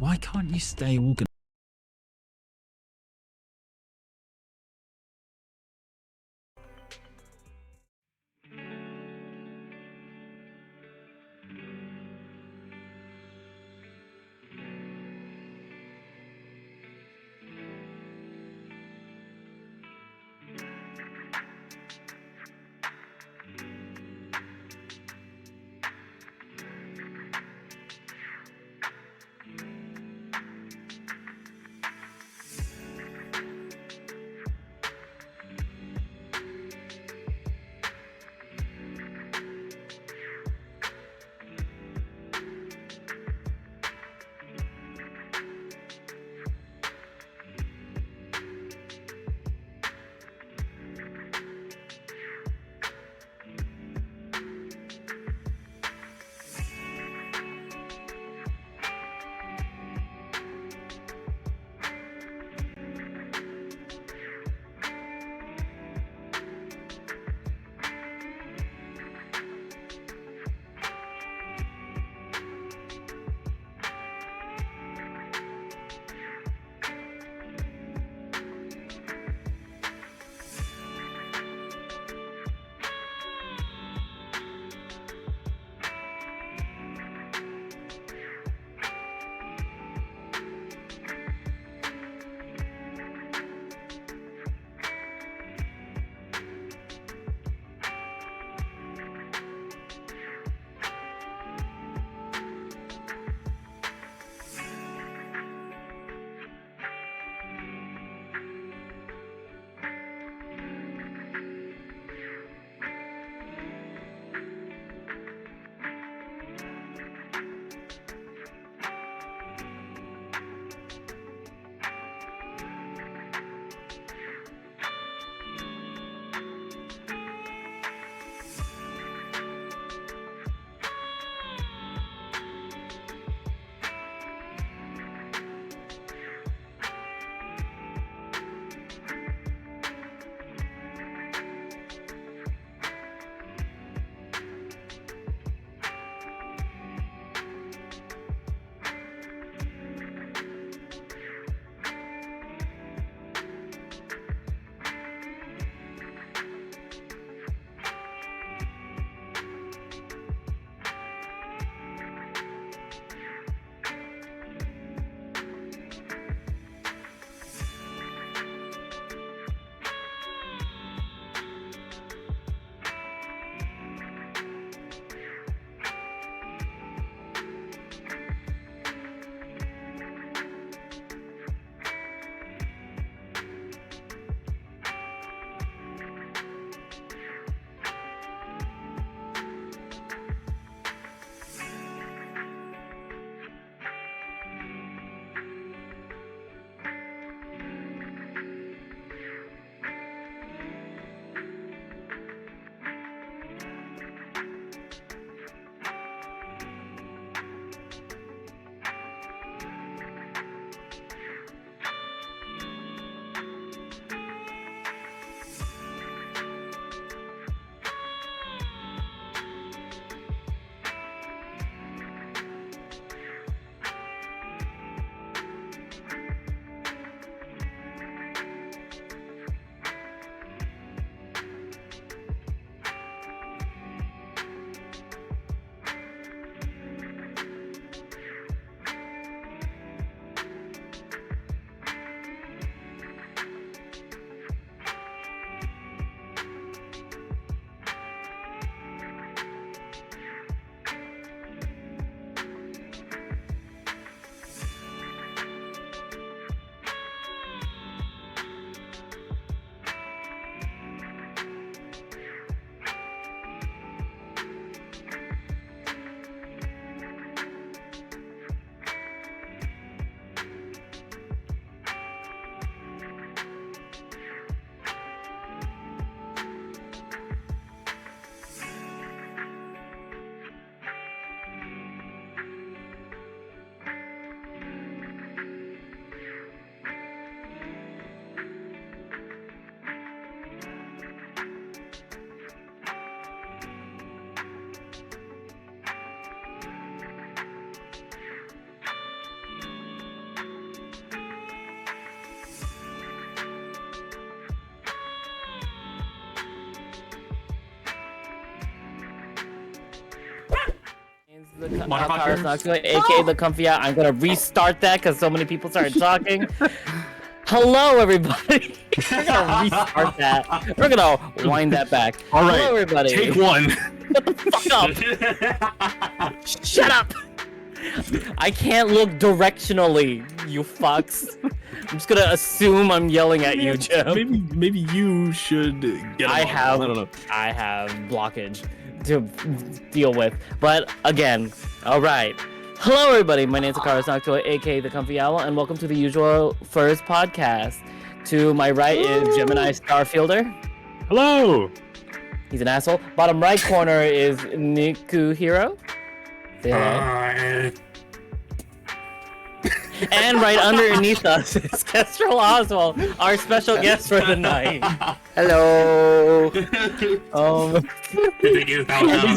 Why can't you stay organized? Modifier, aka the comfy out. I'm gonna restart that because so many people started talking. Hello, everybody. We're gonna restart that. We're gonna wind that back. All right. Hello, everybody. Take one. Shut the fuck up. Shut up. I can't look directionally, you fucks. I'm just gonna assume I'm yelling at you, Jim. Maybe you should get. I don't know. have blockage to deal with. But again, all right. Hello, everybody. My name's Akaris Noctua, aka the Comfy Owl, and welcome to the Usual Furs podcast. To my right is Gemini Starfielder. Hello. He's an asshole. Bottom right corner is Niku Hero. Say hello. And right underneath us is Kestrel Oswald, our special guest for the night. Hello. This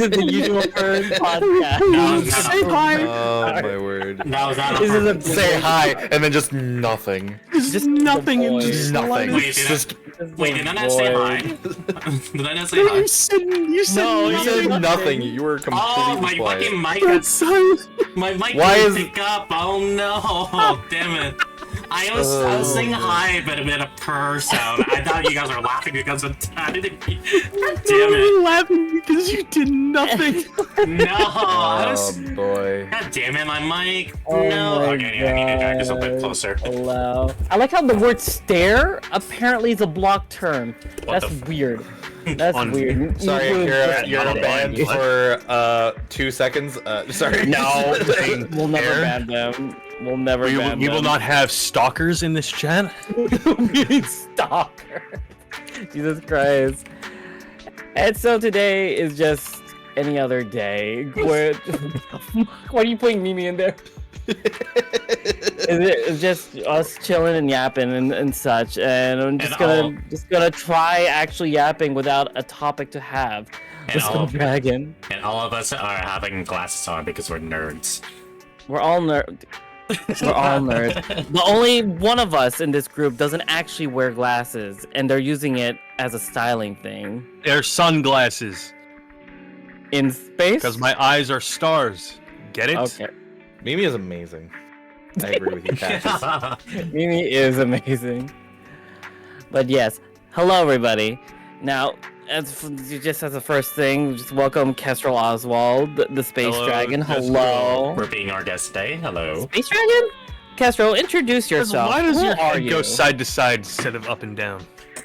is the Usual Furs podcast. Say hi. Oh my word. This is a Say hi and then just nothing. Just nothing and boy. just Nothing. Wait, did I not say hi? Did I not say hi? You said You said nothing. nothing. You were completely Oh, my quiet. fucking mic. My mic Why didn't is- pick up. Oh no. Damn it. I was saying hi, but it made a purr sound. I thought you guys were laughing because of that. Damn it. laughing because you did nothing. No. I Oh was... boy. God damn it, my mic. Oh No. my Okay, I need to drag this a bit closer. Hello. I like how the word stare apparently is a blocked term. What That's the weird. That's On- weird. Sorry, You you're would- banned What? for 2 seconds. Sorry. No, we'll never Air? ban them. We'll never We ban them. will not have stalkers in this chat. Stalker. Jesus Christ. And so today is just any other day. Why are you putting Mimi in there? It's just us chilling and yapping and such, and I'm just gonna try actually yapping without a topic to have. And Just all- a dragon. And all of us are having glasses on because we're nerds. We're all nerds. We're all nerds. The only one of us in this group doesn't actually wear glasses, and they're using it as a styling thing. They're sunglasses In space? because my eyes are stars. Get it? Okay. Mimi is amazing. I agree with you, Cassius. Mimi is amazing. But yes, hello everybody. Now, just as a first thing, just welcome Kestrel Oswald, the space Hello, dragon. Kestrel. Hello. For being our guest today. Hello. Space dragon? Kestrel, introduce yourself. Why does Who your are head you? go side to side instead of up and down? Do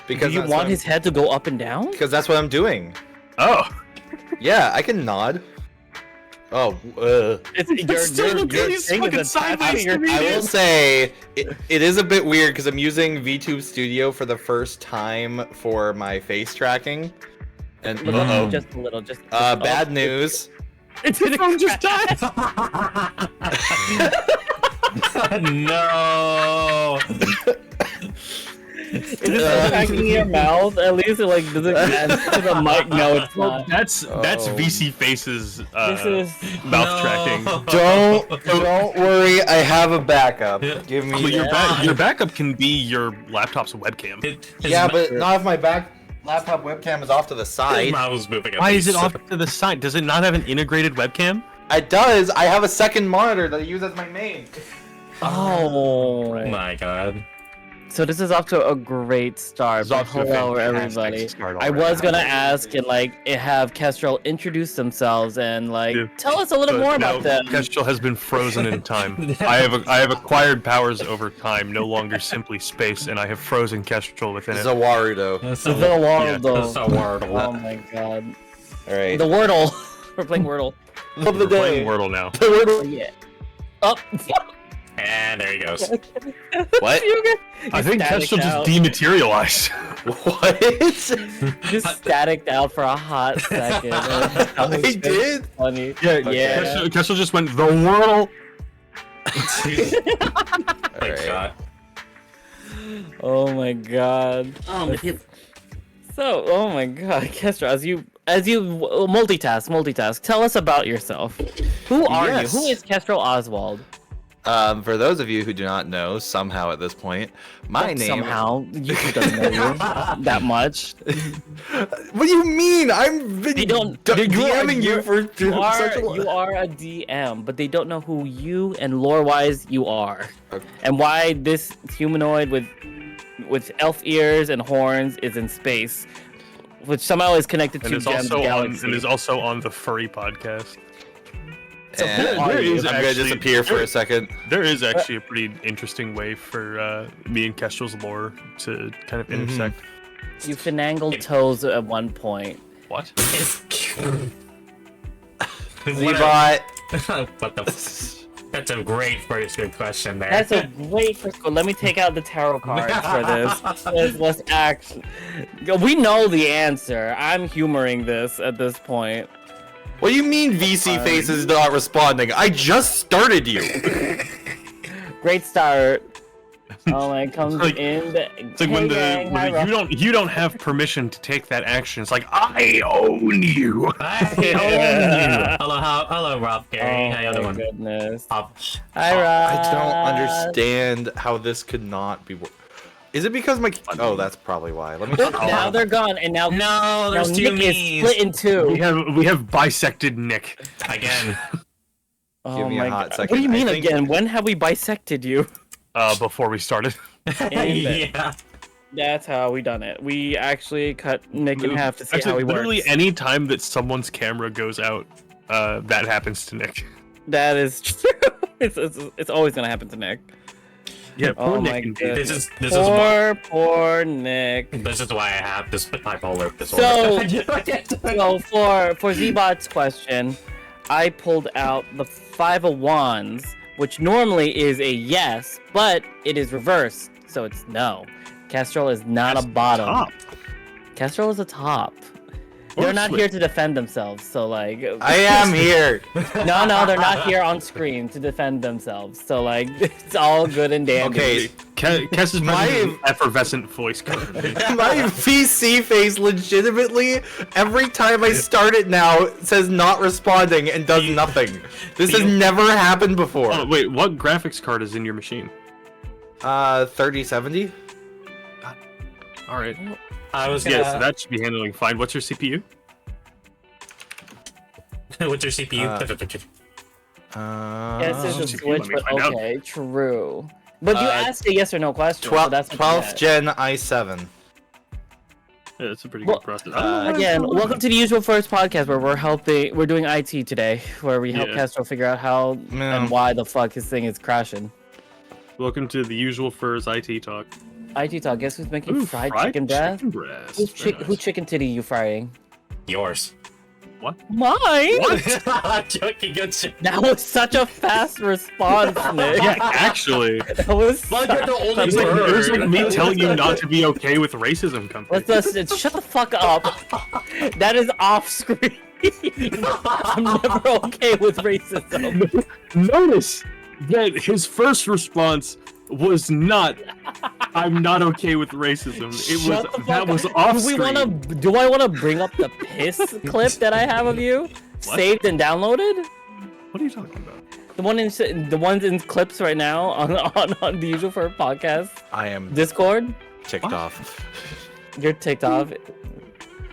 Because you that's want what his head to go up and down? Because that's what I'm doing. Oh. Yeah, I can nod. Oh, Still the biggest fucking sideways to me. I will say it is a bit weird because I'm using VTube Studio for the first time for my face tracking, and Just a little, just bad news. It's the phone just died. No. Is it tracking your mouth? At least it like does it to the mic? No, it's Well, not. that's Oh. This VC Face's is mouth tracking. Don't worry, I have a backup. Give Well, me. your backup can be your laptop's webcam. Yeah, but not if my laptop webcam is off to the His side. mouth was moving. at Why is it least. off to the side? Does it not have an integrated webcam? It does. I have a second monitor that I use as my main. Oh. Oh my god. So this is off to a great start. It's But off to a hello, fantastic everybody. start I already. was gonna ask and have Kestrel introduce themselves and Yeah. tell us a little more about them. Kestrel has been frozen in time. I have acquired powers over time, no longer simply space, and I have frozen Kestrel within it. Zawarudo. That's The so Wordle. so wordle. Oh my god. All right. The Wordle. We're playing Wordle. of the We're playing day. Wordle now. The Wordle. Yeah. Oh. And there he goes. What? I think Static Kestrel just out. dematerialized. What? Just staticked out for a hot second. I did. Funny. Yeah. Kestrel just went, the Wordle. Like Alright. shot. Oh my god. So, oh my god, Kestra, as you multitask, tell us about yourself. Who are Yes. you? Who is Kestrel Oswald? For those of you who do not know, somehow at this point, my name. Somehow, YouTube doesn't know you that much. What do you mean? I'm They don't. DMing you for You such a you are a DM, but they don't know who you and lore-wise you are, Okay. and why this humanoid with elf ears and horns is in space, which somehow is connected And to is Gem's also on, galaxy. and is also on the furry podcast. So And who are you? I'm gonna actually- disappear for a second. There is actually a pretty interesting way for me and Kestrel's lore to kind of intersect. You finangled toes at one point. What? Zebot. What the? That's a great first good question there. That's a great first goal. Let me take out the tarot cards for this. Let's act. We know the answer. I'm humoring this at this point. What do you mean VC face is not responding? I just started you. Great start. Oh my, comes like- in. It's like when you don't have permission to take that action. It's like I own you. Hello, Rob, Gary. How you Oh my doing? goodness. Oh, Hi, Rob. I don't understand how this could not be. Is it because my? Oh, that's probably why. Let me. Now they're gone, and now no, there's now two Nick is me's. split in two. We have bisected Nick. Again. Oh Give me a my hot God. second. What do you I mean think- again? When have we bisected you? Before we started. Yeah. That's how we done it. We actually cut Nick in half to see Actually, how he literally works. any time that someone's camera goes out, that happens to Nick. That is true. It's always gonna happen to Nick. Yeah, Oh poor my Nick. indeed. goodness. This is why Poor Nick. I have this bipolar disorder. So for Zbot's question, I pulled out the Five of Wands, which normally is a yes, but it is reversed, so it's no. Kestrel is not a bottom. Top. Kestrel is a top. Or They're not switch. here to defend themselves, so like. I am here. No, they're not here on screen to defend themselves. So like, it's all good and dandy. Okay, Kess is My- an effervescent voice currently. my VC face legitimately every time I start it now says not responding and does nothing. This has never happened before. Oh, wait, what graphics card is in your machine? 3070. All right. I was gonna. Yeah, so that should be handling fine. What's your CPU? What's your CPU? Yes, it's a CPU, switch, let me but find out. okay, true. But you asked a yes or no question, so 12, that's what you 12th get. gen i7. Yeah, that's a pretty Well, good process. I don't know why Again, it's so welcome loud. to the Usual First podcast, where we're doing IT today, where we help Yeah. Castro figure out how Yeah. and why the fuck his thing is crashing. Welcome to the usual Furs IT talk. IT talk. Guess who's making Ooh, fried chicken breast? chicken breast. Who's Very who nice. chicken titty you frying? Yours. Mine. I'm joking. Good shit. That was such a fast response, Nick. Yeah, actually, That was. Well, you're the only it was like bird. me telling you not to be okay with racism, company. Let's shut the fuck up. That is off screen. I'm never okay with racism. Notice that his first response was not, "I'm not okay with racism." It Shut the was that fuck was up. off Do screen. Do I want to bring up the piss clip that I have of you, What? saved and downloaded? What are you talking about? The ones in clips right now on the Usual for podcast I am Discord. ticked What? off. You're ticked off.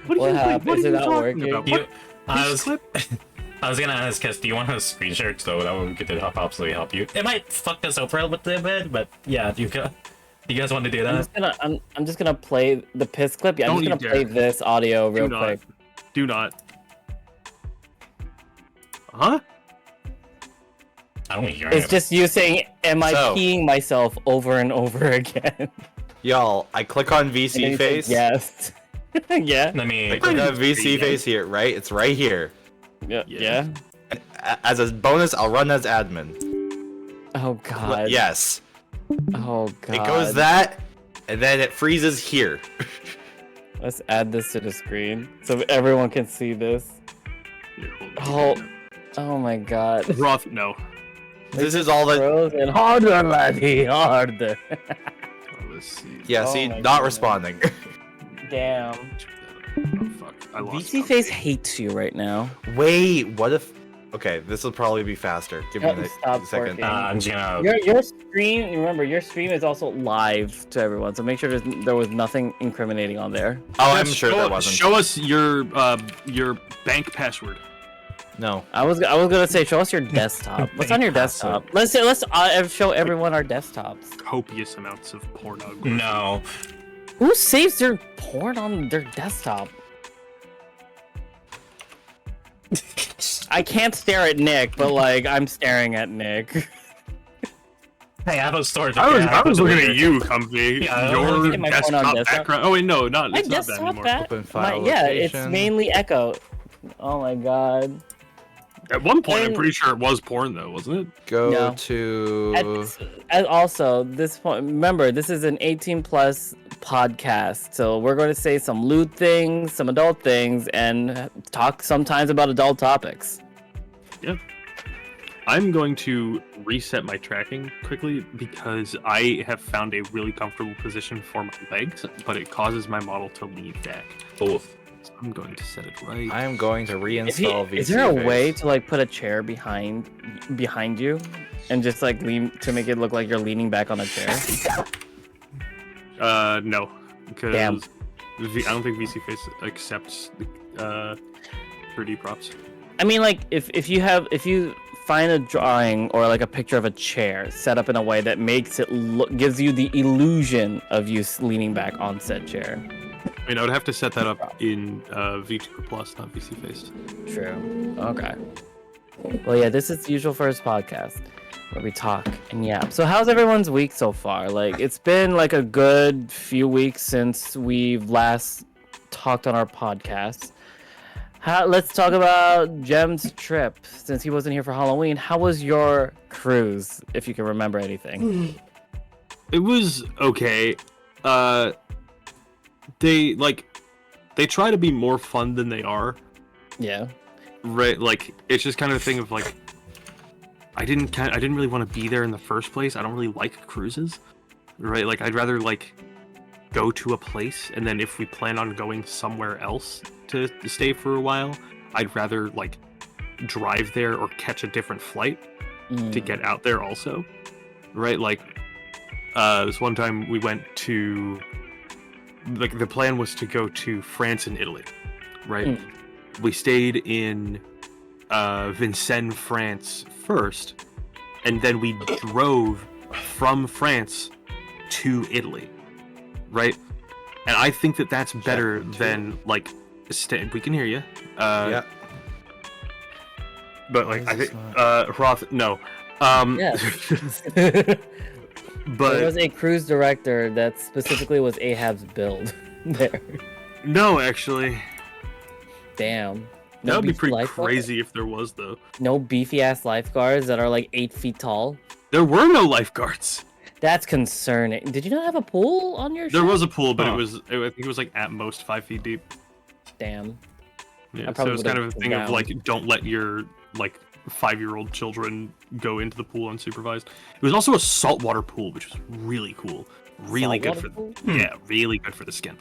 What What are you, happened? what Is are it you not talking working? about? You, What I piece was, clip? I was gonna ask, Kes, do you want a screen share so that way we could possibly help you? It might fuck us over a little bit, but yeah, do you guys want to do that? I'm just gonna play the piss clip. Yeah, I'm Don't just you gonna play dare. this audio real Do not. quick. Do not. Huh? I don't hear It's it. just you saying, "Am I So- peeing myself over and over again?" Y'all, I click on And then VC you say, face. yes. Yeah. Let me. I click on VC face here, right? It's right here. Yeah. Yeah. As a bonus, I'll run as admin. Oh god. Yes. Oh god. It goes that, and then it freezes here. Let's add this to the screen so everyone can see this. Here, hold on. Oh my god. Roth, no. This is all that. Frozen harder, laddie, harder. Let's see. Yeah, Oh see, my not goodness. responding. Damn. Oh fuck! I lost. VC face hates you right now. Wait, what if? Okay, this will probably be faster. Give me Stop a second. twerking. I'm just gonna. Your stream. Remember, your stream is also live to everyone, so make sure there was nothing incriminating on there. Oh, I'm sure there wasn't. Show us your bank password. No. I was gonna say, show us your desktop. What's on your desktop? Let's show everyone our desktops. Copious amounts of pornography. No. Who saves their porn on their desktop? I can't stare at Nick, but like I'm staring at Nick. Hey, I have a storage. I was looking at you, Comfy. Yeah, Your my phone on desktop desktop. background. Oh wait, no, not My it's not that desktop anymore. Open file yeah, it's location. mainly Echo. Oh my god. At one point, I'm And- pretty sure it was porn, though, wasn't it? Go No. to. And also, this point, remember, this is an 18 plus podcast, so we're going to say some lewd things, some adult things, and talk sometimes about adult topics. Yeah. I'm going to reset my tracking quickly because I have found a really comfortable position for my legs, but it causes my model to lean back. Both. So I'm going to set it right. I am going to reinstall VC Is there a Face. way to like put a chair behind you, and just like lean to make it look like you're leaning back on a chair? No, because Damn. I don't think VC Face accepts 3D props. I mean, like if you find a drawing or like a picture of a chair set up in a way that makes it gives you the illusion of you leaning back on said chair. I mean, I would have to set that up in VTuber Plus, not VC Face. True. Okay. Well, yeah, this is the Usual First podcast where we talk and yap. So, how's everyone's week so far? Like, it's been like a good few weeks since we've last talked on our podcast. Let's talk about Jem's trip since he wasn't here for Halloween. How was your cruise, if you can remember anything? It was okay. They try to be more fun than they are. Yeah. Right, like it's just kind of a thing of like I didn't really want to be there in the first place. I don't really like cruises. Right? Like I'd rather like go to a place and then if we plan on going somewhere else to stay for a while, I'd rather like drive there or catch a different flight to get out there also. Right? Like this one time we went to like the plan was to go to France and Italy. Right? We stayed in Vincennes, France first, and then we drove from France to Italy, right? And I think that that's better than like we can hear you. Yeah. But like I think Roth, no. Yeah. There But was a cruise director that specifically was Ahab's build there. no, actually, Damn. that would be beefy pretty lifeguards? crazy if there was though. No beefy ass lifeguards that are like 8 feet tall. There were no lifeguards. That's concerning. Did you not have a pool on your There ship? was a pool, but Huh. I think it was like at most 5 feet deep. Damn. Yeah, I so probably it's kind of a would've thing of drowned. like, don't let your like 5-year-old children go into the pool unsupervised. It was also a saltwater pool, which was really cool, really good for Saltwater pool? yeah, really good for the skin.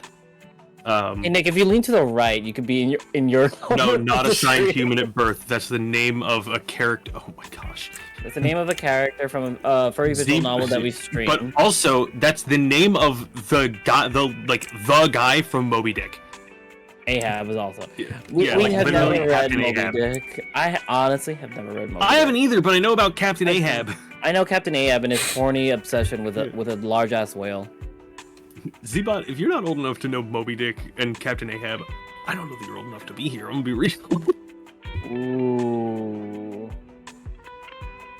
Hey Nick, if you lean to the right, you could be in your No, corner not of the assigned street. human at birth. That's the name of a character. Oh my gosh. It's the name of a character from a furry visual novel that we But streamed. also, that's the name of the guy from Moby Dick. Ahab is also. Yeah, We like, have never literally read Captain Moby Ahab. Dick. I honestly have never read Moby I Dick. haven't either, but I know about Captain Ahab. I know Captain Ahab and his horny obsession with a large ass whale. Zbot, if you're not old enough to know Moby Dick and Captain Ahab, I don't know that you're old enough to be here. I'm gonna be real. Ooh.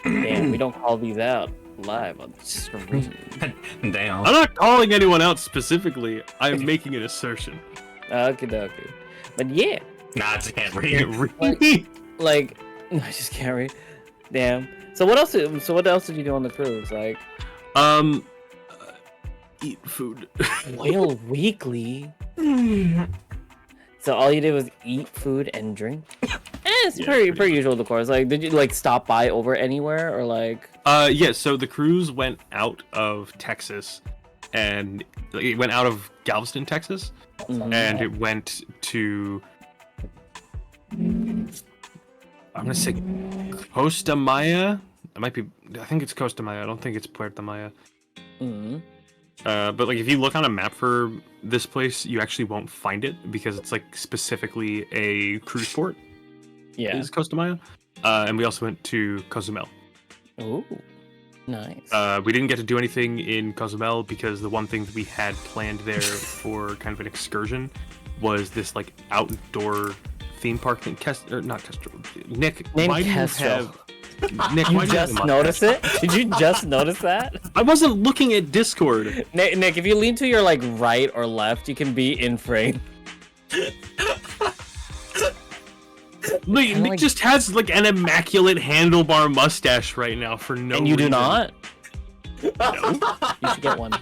Damn, we don't call these out live on stream. Damn. I'm not calling anyone out specifically. I'm making an assertion. Okie dokie. But yeah, Nah, I just can't Can't read. read. like I just can't read. Damn. So what else? So what else did you do on the cruise? Like Eat food. Whale Weekly. So all you did was eat food and drink. It's Yeah, pretty pretty usual, of course. Like, did you like stop by over anywhere or like? Yeah, so the cruise went out of Texas, and like, it went out of Galveston, Texas, Mhm. and it went to. I'm gonna say Costa Maya. It might be. I think it's Costa Maya. I don't think it's Puerto Maya. Mm. But like, if you look on a map for this place, you actually won't find it because it's like specifically a cruise port. Yeah. Is Costa Maya. And we also went to Cozumel. Ooh, nice. We didn't get to do anything in Cozumel because the one thing that we had planned there for kind of an excursion was this like outdoor theme park thing. Not Kestrel. Nick, Name why do you Kestrel. have? Nick, You why do you have just a noticed mustache? it? Did you just notice that? I wasn't looking at Discord. Nick, if you lean to your like right or left, you can be in frame. Nick like- just has like an immaculate handlebar mustache right now for no And you do reason. not? No, You should get one.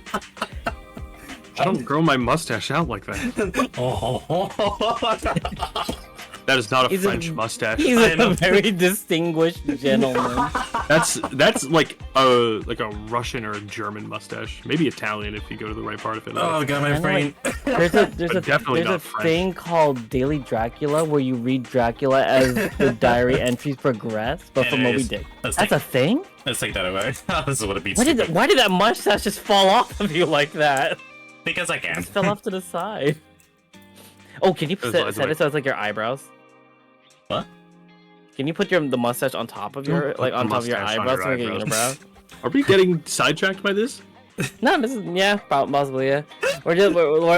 I don't grow my mustache out like that. That is not a He's a- French mustache. He's a very distinguished gentleman. That's like a Russian or a German mustache, maybe Italian if you go to the right part of it. Oh god, my I know, brain. There's definitely a not French. thing called Daily Dracula where you read Dracula as the diary entries progress, but It for Moby is. Dick. Let's That's a thing? Let's take that away. This is what it beats. Why did that mustache just fall off of you like that? Because I It can. just fell off to the side. Oh, can you Those set lines it are- so it's like your eyebrows? What? Can you put the mustache on top of your Don't put on the top of your mustache on eyebrows to your make it eyebrows. unibrow? Are we getting sidetracked by this? No, this is possibly yeah. We're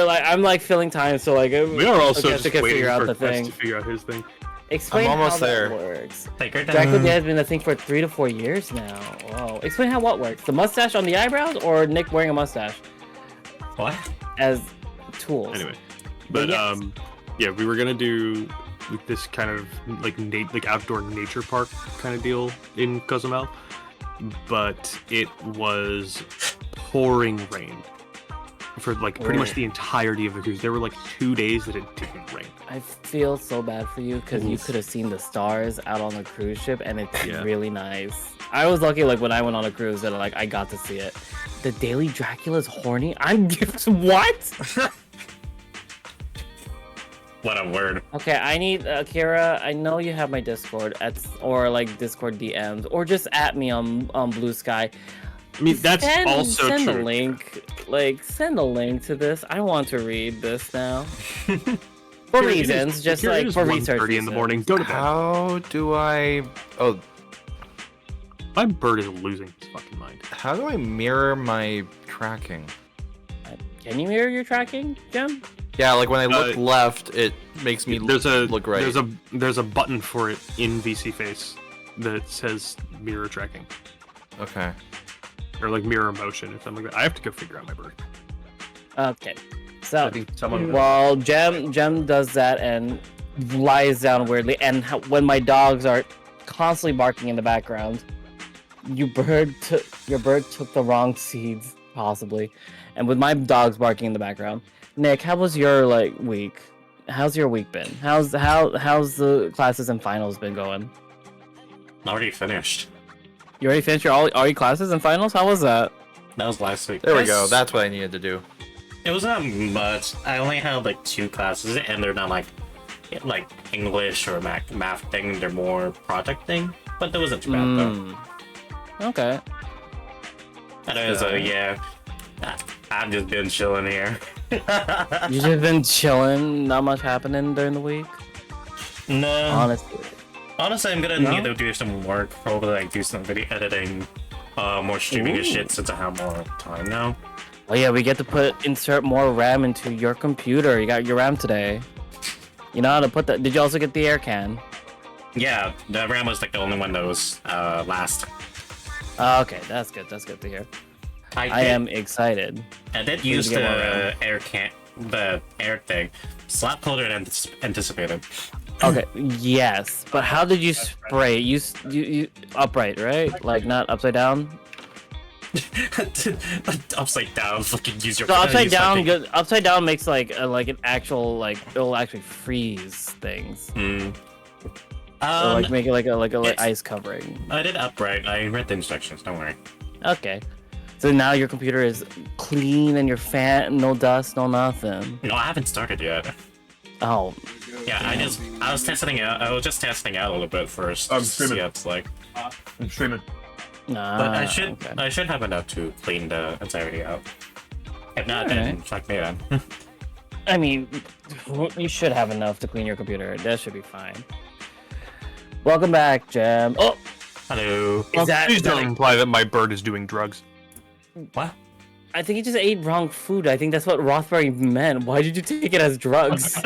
like I'm like filling time, so like We are also okay, just so can waiting figure out for the Quest thing. to figure out his thing. Explain I'm almost how there. that works. Take her Dracula down. has been a thing for 3 to 4 years now. Whoa. Explain how what works. The mustache on the eyebrows or Nick wearing a mustache What? as tools. Anyway, but yes. yeah, we were gonna do like, this kind of like outdoor nature park kind of deal in Cozumel, but it was pouring rain for like pretty much Ooh. the entirety of the cruise. There were like 2 days that it didn't rain. I feel so bad for you because you Oof. could have seen the stars out on the cruise ship, and it's Yeah. really nice. I was lucky, like when I went on a cruise, that like I got to see it. The Daily Dracula's horny. I'm what? What a word. Okay, I need Kira. I know you have my Discord or like Discord DMs, or just at me on Blue Sky. I mean, that's also send true. a link. Like send a link to this. I want to read this now. For Here, it reasons, is- just here it like is for 1:30 research. in the reasons. morning. Go to bed. How do I? Oh, My bird is losing his fucking mind. how do I mirror my tracking? Can you mirror your tracking, Jim? Yeah, like when I look Uh, left, it makes me look right. There's a button for it in VC Face that says mirror tracking Okay. or like mirror motion or something like that. I have to go figure out my bird. Okay. So I think someone. while Jem does that and lies down weirdly, and when my dogs are constantly barking in the background, your bird took the wrong seeds possibly, and with my dogs barking in the background. Nick, how was your week? How's your week been? How's the classes and finals been going? Already finished. You already finished all your classes and finals? How was that? That was last week. There we go. Yes. That's what I needed to do. It was not much. I only had like 2 classes, and they're not like English or math thing. They're more project thing. But that wasn't too bad though. Okay. And so yeah, I've just been chilling here. You just been chilling, not much happening during the week? No. Honestly. I'm gonna No? need to do some work. Probably like do some video editing, more streaming and Ooh. shit since I have more time now. Oh yeah, we get to insert more RAM into your computer. You got your RAM today. You know how to put that. Did you also get the air can? Yeah, the RAM was like the only one that was last. Okay, that's good. That's good to hear. I am excited. I did Need use to the get more RAM. the air thing. Slap colder than anticipated. Okay, yes, but how did you spray? You upright, right? Like not upside down. Upside down, fucking use your. So upside use down, fucking- good. Upside down makes like an actual it'll actually freeze things. Hmm. So like make it like a it's- ice covering. I did upright. I read the instructions. Don't worry. Okay. So now your computer is clean and your fan, no dust, no nothing. No, I haven't started yet. Oh, Yeah, I was testing out. I was just testing out a little bit first. I'm to see streaming. how it's like. I'm streaming. Nah, But okay. I should have enough to clean the entirety out. If not, then Alright. fuck me then. I mean, you should have enough to clean your computer. That should be fine. Welcome back, Jam. Oh, Hello. is that, Please is that don't imply that my bird is doing drugs. What? I think you just ate wrong food. I think that's what Rothbury meant. Why did you take it as drugs?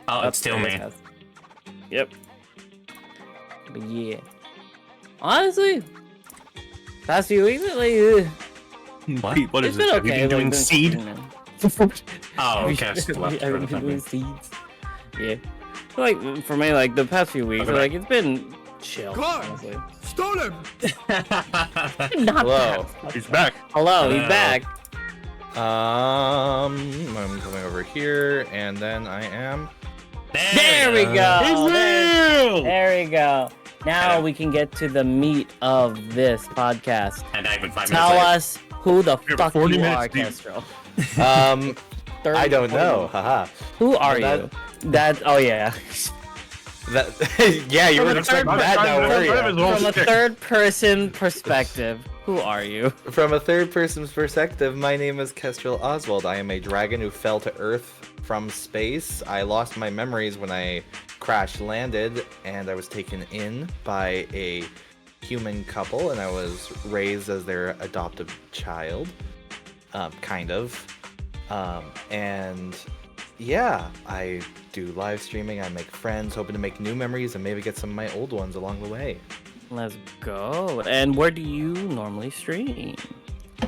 Oh, it's still me. Yep. But yeah. Honestly, past few weeks, like, What? Pete, what it's is been this? okay. Have you been doing like, seed? Oh, We- okay. I've been doing seeds. Yeah. So, like, for me, like, the past few weeks, Okay. like, it's been chill, honestly. Stole him! Not Hello. bad. He's back. Hello, he's Hello. back. I'm coming over here, and then I am. There we go. Real! There we go. Now Hello. we can get to the meat of this podcast. And not even 5 Tell minutes us who the You're fuck 40 you minutes are, deep. Kestrel. I don't know. Haha. Who are That- you? That, oh yeah. That. Yeah, you From were a expecting third- that now, were you? From a third person perspective, who are you? From a third person's perspective, my name is Kestrel Oswald. I am a dragon who fell to Earth from space. I lost my memories when I crash landed, and I was taken in by a human couple, and I was raised as their adoptive child. Kind of. And yeah, I do live streaming, I make friends, hoping to make new memories and maybe get some of my old ones along the way. Let's go. And where do you normally stream?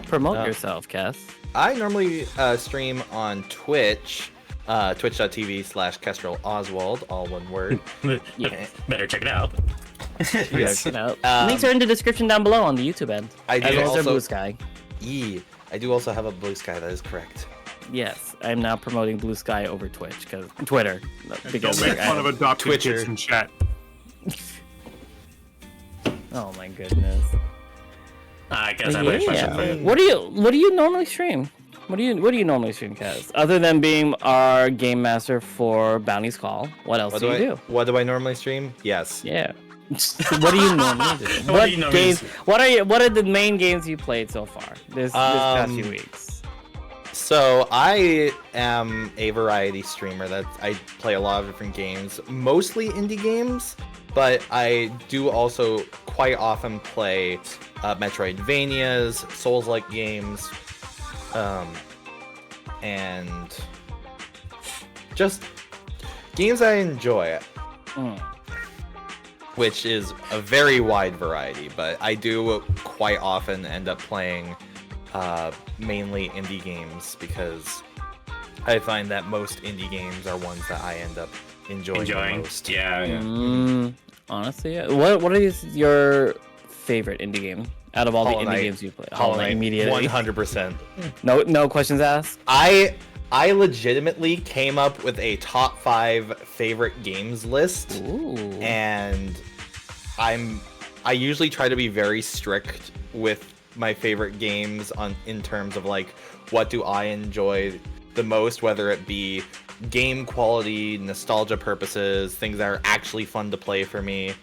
Promote Uh, yourself, Cass. I normally stream on Twitch, twitch.tv/Kestrel Oswald, all one word. Better check it out. Yes. Check it out. Um, Links are in the description down below on the YouTube end. I As do well as their also. Blue Sky. I do also have a blue sky. That is correct. Yes, I'm now promoting Blue Sky over Twitter. Because Don't make like, fun of adopted Twitcher. kids in chat. oh my goodness. I guess I have a question for you. What do you normally stream? What do you normally stream, Kaz? Other than being our game master for Bounty's Call, what else do you do? What do I normally stream? Yes. Yeah. What do you normally do? What do you normally games? do? What are the main games you played so far this past few weeks? So I am a variety streamer. That I play a lot of different games, mostly indie games, but I do also quite often play Metroidvanias, Souls-like games, and just games I enjoy. Mm. Which is a very wide variety, but I do quite often end up playing mainly indie games because I find that most indie games are ones that I end up enjoying the most. Yeah, yeah. Honestly, yeah. What is your favorite indie game out of all Hollow the indie Knight. games you play? Hollow Knight immediately. 100%. No questions asked. I legitimately came up with a top 5 favorite games list. Ooh. And I usually try to be very strict with my favorite games in terms of like what do I enjoy the most, whether it be game quality, nostalgia purposes, things that are actually fun to play for me.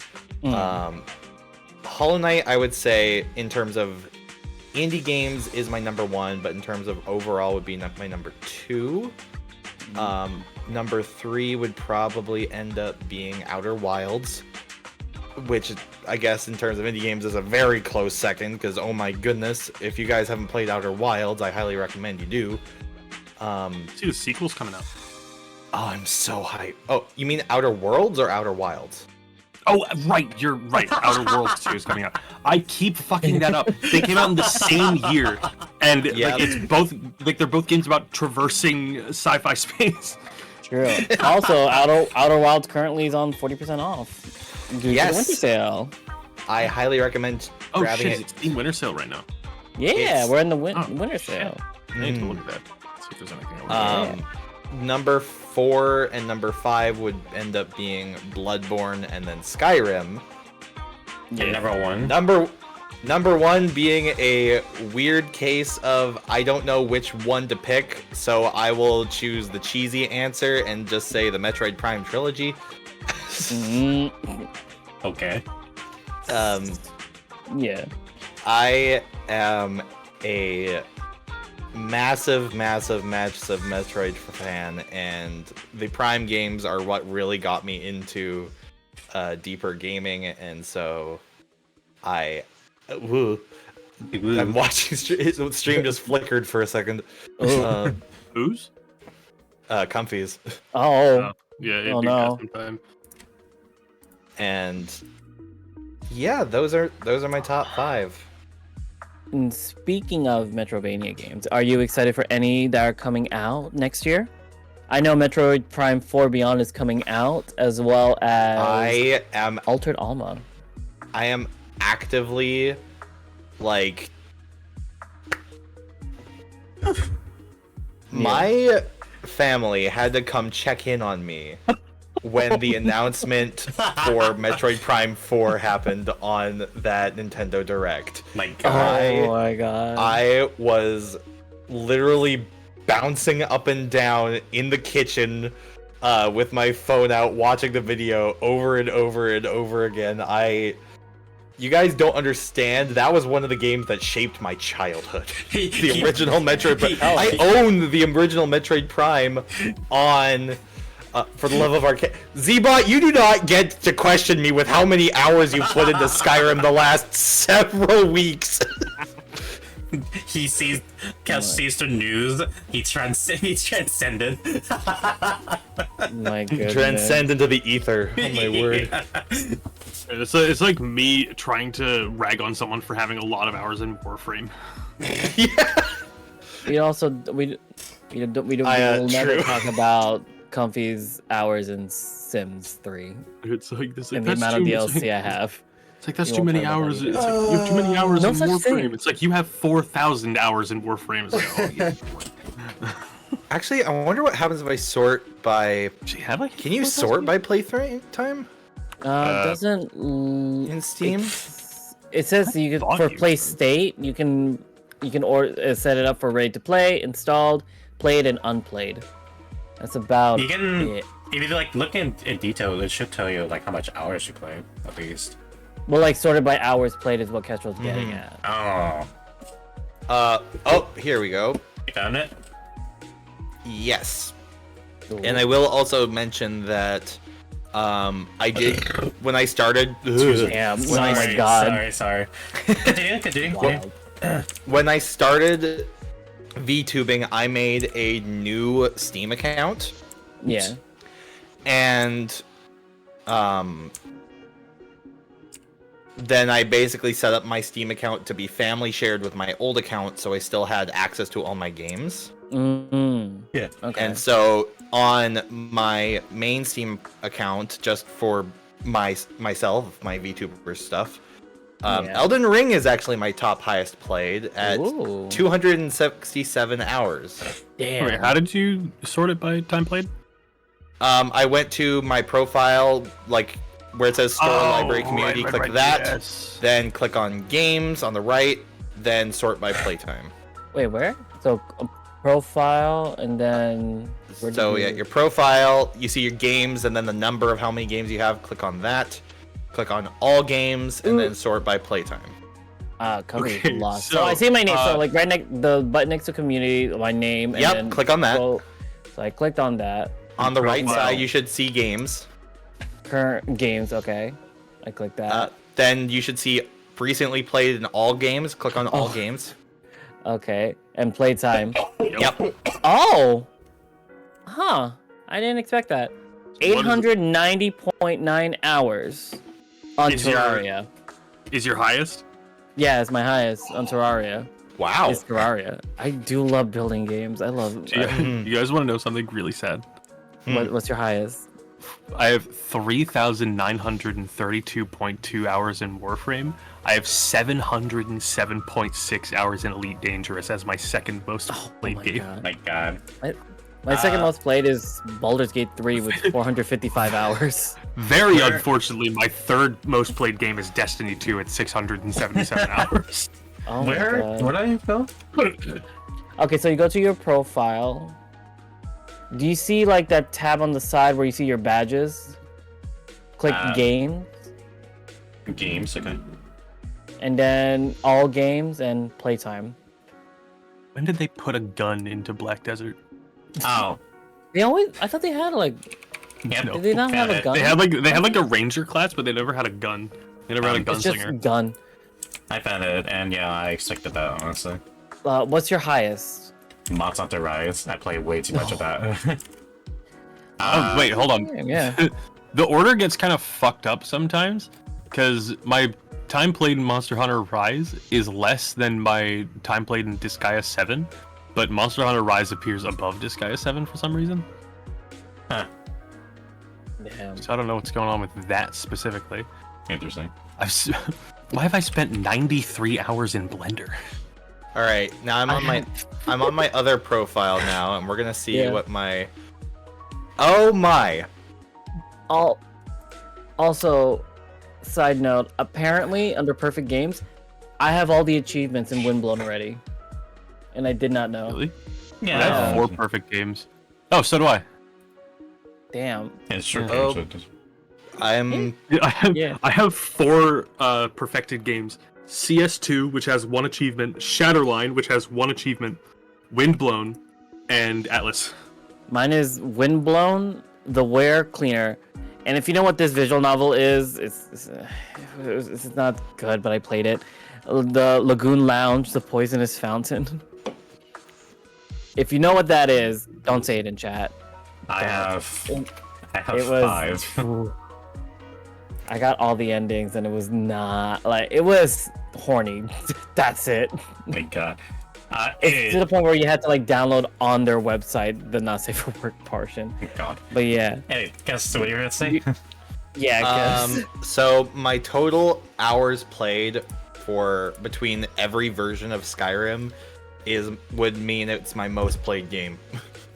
Hollow Knight, I would say, in terms of indie games, is my number 1, but in terms of overall would be my number 2. Number 3 would probably end up being Outer Wilds, which I guess in terms of indie games is a very close second, because oh my goodness, if you guys haven't played Outer Wilds, I highly recommend you do. See, the sequel's coming out. Oh, I'm so hyped. Oh, you mean Outer Worlds or Outer Wilds? Oh, right, you're right. Outer Worlds 2 is coming out. I keep fucking that up. They came out in the same year, and Yep. like it's both like they're both games about traversing sci-fi space. True. Also, Outer Wilds currently is on 40% off due to the Yes. winter sale. I highly recommend Oh grabbing shit, it. it's in winter sale right now. Yeah, It's- we're in the Oh, winter shit. sale. I need to Mm. look at that. See if there's anything. Over there. Number 4 and number 5 would end up being Bloodborne and then Skyrim. And number 1. Number 1 being a weird case of I don't know which one to pick, so I will choose the cheesy answer and just say the Metroid Prime trilogy. Okay. Yeah. I am a massive Metroid fan, and the Prime games are what really got me into deeper gaming, and so I'm watching stream just flickered for a second. Who's? Comfies. Oh. Yeah, it'd Oh, be no. sometime. And yeah, those are my top 5. And speaking of Metrovania games, are you excited for any that are coming out next year? I know Metroid Prime 4 Beyond is coming out, as well as I am Altered Alma. Actively like my family had to come check in on me when the announcement for Metroid Prime 4 happened on that Nintendo Direct. My God. Oh my god. I was literally bouncing up and down in the kitchen with my phone out, watching the video over and over and over again. You guys don't understand. That was one of the games that shaped my childhood. The original Metroid Prime. I own the original Metroid Prime on... for the love of arcade. Z-Bot, you do not get to question me with how many hours you put into Skyrim the last several weeks. He sees the news. He transcended. My goodness. Transcend into the ether. Oh my word. It's like me trying to rag on someone for having a lot of hours in Warframe. Yeah. We also we'll True. never talk about Comfy's hours in Sims 3 It's like this. and the amount of DLC I have. It's like that's You too won't many talk about hours. that It's like you have too many hours No in such Warframe. thing. It's like you have 4,000 hours in Warframe. It's like, oh yeah. Actually, I wonder what happens if I sort by... Actually, have I? Can you sort by playthrough time Doesn't in Steam? it says you can thought for you play could. state you can set it up for ready to play, installed, played, and unplayed. That's about You can, it. if you like look in detail, it should tell you like how much hours you play at least. Well, like sorted by hours played is what Kestrel's getting at. Oh, Oh, here we go. you found it? Yes. And I will also mention that I did when I started. Damn! Oh my god! Sorry. Continue. Wild. When I started VTubing, I made a new Steam account, Yeah. and then I basically set up my Steam account to be family shared with my old account, so I still had access to all my games. Mm-hmm. Yeah. Okay. And so on my main Steam account, just for myself, my VTuber stuff, Yeah. Elden Ring is actually my top highest played at Ooh. 267 hours. Damn. Wait, how did you sort it by time played? I went to my profile, like where it says store, library, community, click that, Yes. then click on games on the right, then sort by playtime. Wait, where? So profile and then. where So did yeah, you- your profile, you see your games, and then the number of how many games you have. Click on that. Click on all games, and then sort by playtime. Company Okay, lost. so, So I see my name. So uh, like right next, the button next to community, my name. And Yep, then click on that. So I clicked on that. On the right Profile. side, you should see games. Current games. Okay. I clicked that. Then you should see recently played in all games. Click on all games. Okay. And playtime. Yep. Oh. Huh. I didn't expect that. What is it? 890.9 hours on Is your- Terraria. Is your highest? Yeah, it's my highest on Terraria. Wow. It's Terraria. I do love building games. I love. You guys want to know something really sad? What's your highest? I have 3,932.2 hours in Warframe. I have 707.6 hours in Elite Dangerous as my second most played my game. God. My God. My second most played is Baldur's Gate 3 with 455 hours. Very Where- unfortunately, my third most played game is Destiny 2 at 677 hours. Oh my God. Where did I go? Okay, so you go to your profile. Do you see like that tab on the side where you see your badges? Click game, Games, okay. and then all games and playtime. When did they put a gun into Black Desert? Oh. I thought they had like, Yep. No. did they not have a gun? They had like a ranger class, but they never had a gun. They never had a It's just gunslinger. gun. I found it, and yeah, I expected that, honestly. What's your highest? Mods Hunter Rise. I play way too much of that. Oh, wait, hold on. Yeah. The order gets kind of fucked up sometimes because my time played in Monster Hunter Rise is less than my time played in Disgaea 7, but Monster Hunter Rise appears above Disgaea 7 for some reason. Huh. Damn. So I don't know what's going on with that specifically. Interesting. Why have I spent 93 hours in Blender? All right, now I'm on my other profile now, and we're gonna see Yeah. what my. Oh my! Also, side note, apparently under perfect games, I have all the achievements in Windblown already. And I did not know. Really? Yeah. I have 4 perfect games. Oh, so do I. Damn. It's true. Oh. I'm I have 4 perfected games. CS2, which has 1 achievement, Shatterline, which has 1 achievement, Windblown, and Atlas. Mine is Windblown, The Wear Cleaner. And if you know what this visual novel is, it's not good, but I played it. The Lagoon Lounge, The Poisonous Fountain. If you know what that is, don't say it in chat. I have It was 5. ooh. I got all the endings and it was not like it was horny. That's it. My God. It's to the point where you had to like download on their website the not safe for work portion. God. But yeah, Hey, guess what you were gonna say? yeah. I guess. So my total hours played for between every version of Skyrim would mean it's my most played game.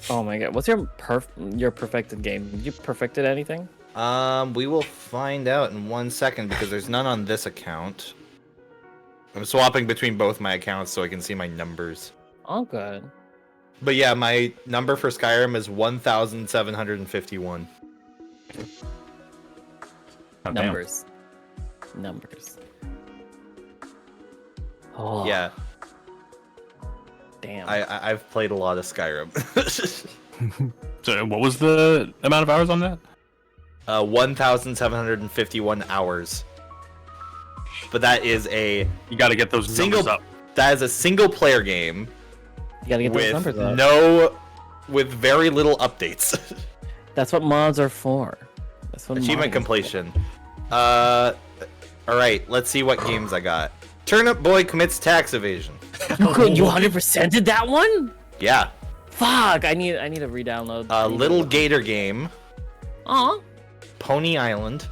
Oh my God, what's your perfected game? Did you perfected anything? We will find out in 1 second because there's none on this account. I'm swapping between both my accounts so I can see my numbers. Oh, good. But yeah, my number for Skyrim is 1,751. Oh, damn. Numbers. Oh Yeah, damn. I've played a lot of Skyrim. So what was the amount of hours on that? 1,751 hours. But that is a You got to get those numbers up. single player game You gotta get those with numbers up. with very little updates. That's what mods are for. That's what Achievement modding is completion. All right, let's see what games I got. Turnip Boy commits tax evasion. for. You 100%ed that one? Yeah. Fuck! I need to re-download. Little Gator game. Aw. Pony Island.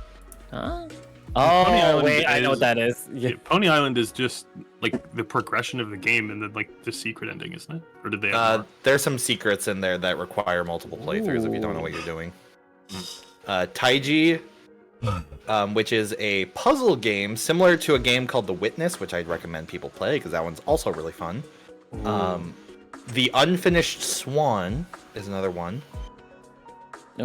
Huh? Pony Oh Island wait, I know is- what that is. Yeah. Yeah, Pony Island is just like the progression of the game and then like the secret ending, isn't it? Or did they have more? There's some secrets in there that require multiple playthroughs if you don't know what you're doing. Taiji, which is a puzzle game similar to a game called The Witness, which I'd recommend people play because that one's also really fun. The Unfinished Swan is another one.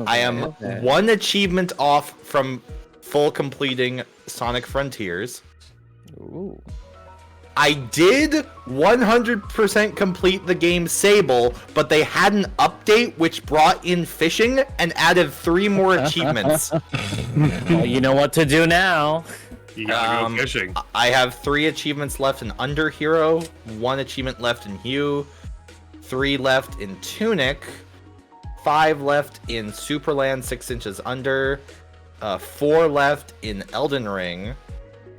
I am Okay. 1 achievement off from full completing Sonic Frontiers. Ooh. I did 100% complete the game Sable, but they had an update which brought in fishing and added 3 more achievements. Well, you know what to do now. You gotta go fishing. I have 3 achievements left in Under Hero, 1 achievement left in Hue, 3 left in Tunic, 5 left in Superland 6 inches under, 4 left in Elden Ring,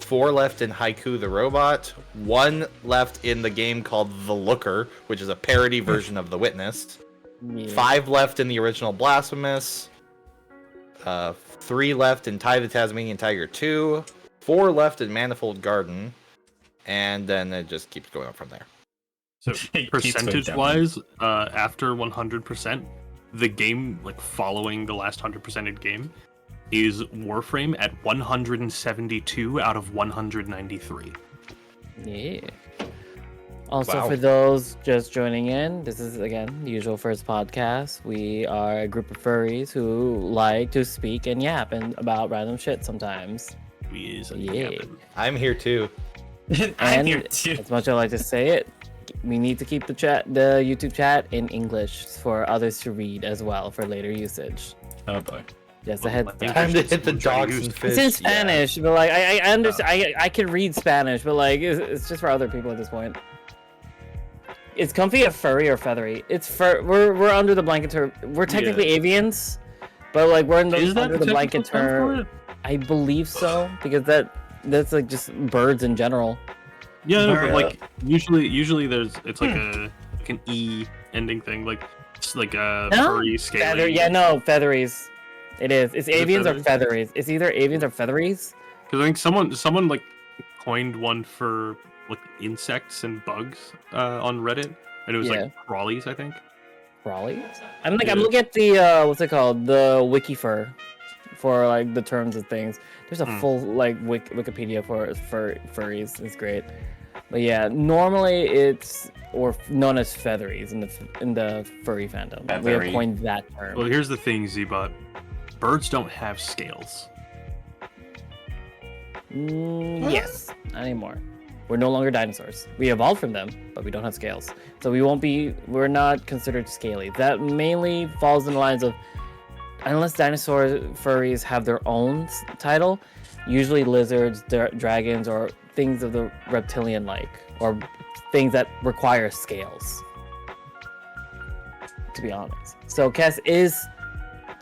4 left in Haiku the Robot, 1 left in the game called The Looker, which is a parody version of The Witness, Yeah. 5 left in the original Blasphemous, 3 left in Ty the Tasmanian Tiger 2, 4 left in Manifold Garden, and then it just keeps going up from there. So It keeps going percentage down. wise, after 100%, the game like following the last 100%ed game, is Warframe at 172 out of 193. Yeah. Also, Wow. for those just joining in, this is again the usual first podcast. We are a group of furries who like to speak and yap and about random shit sometimes. Yeah. I'm here too. I'm And here too. as much as I like to say it, we need to keep the YouTube chat in English for others to read as well for later usage. Oh boy. Just a heads Well, up. Time to hit the We'll try to dogs use and it. fish. It's in yeah. Spanish, but like I understand. I can read Spanish, but like it's just for other people at this point. Is comfy a furry or feathery? It's fur. We're under the blanket term. We're technically avians, but like we're Is that under the blanket term. I believe so because that's like just birds in general. Yeah, no, but Yeah. like usually it's like an E ending thing, like it's like a No? furry scaly. Feather, yeah, no, featheries. It is. It's Is it avians or featheries? featheries. It's either avians or featheries. Because I think someone like coined one for like insects and bugs on Reddit, and it was Yeah. like crawlies, I think. Probably. I'm Yeah. looking at the what's it called? The wiki for like the terms of things. There's a full like Wikipedia for furries. It's great. But yeah, normally it's known as featheries in the furry fandom. We Feathery. have coined that term. Well, here's the thing, Zbot. Birds don't have scales. Yes, not anymore. We're no longer dinosaurs. We evolved from them, but we don't have scales. So we're not considered scaly. That mainly falls in the lines of, unless dinosaur furries have their own title, usually lizards, dragons, or things of the reptilian-like, or things that require scales, to be honest. So Kess is,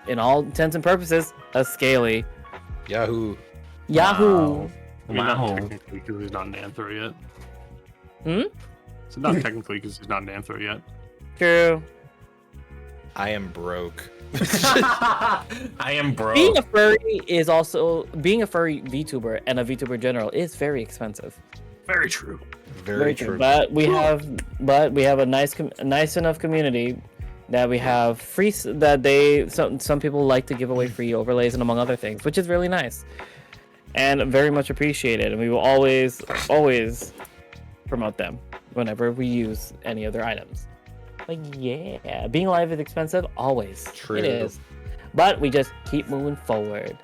in all intents and purposes, a scaly. Yahoo. Yahoo! I mean, not Wow. technically because he's not an anthro yet. Hmm? So not technically because he's not an anthro yet. True. I am broke. I am broke. Being a furry is also being a furry VTuber and a VTuber in general is very expensive. Very true. Very true. But we have a nice enough community that we have free some people like to give away free overlays and among other things, which is really nice and very much appreciated. And we will always promote them whenever we use any of their items. Like, yeah, being alive is expensive, always. True. It is. But we just keep moving forward.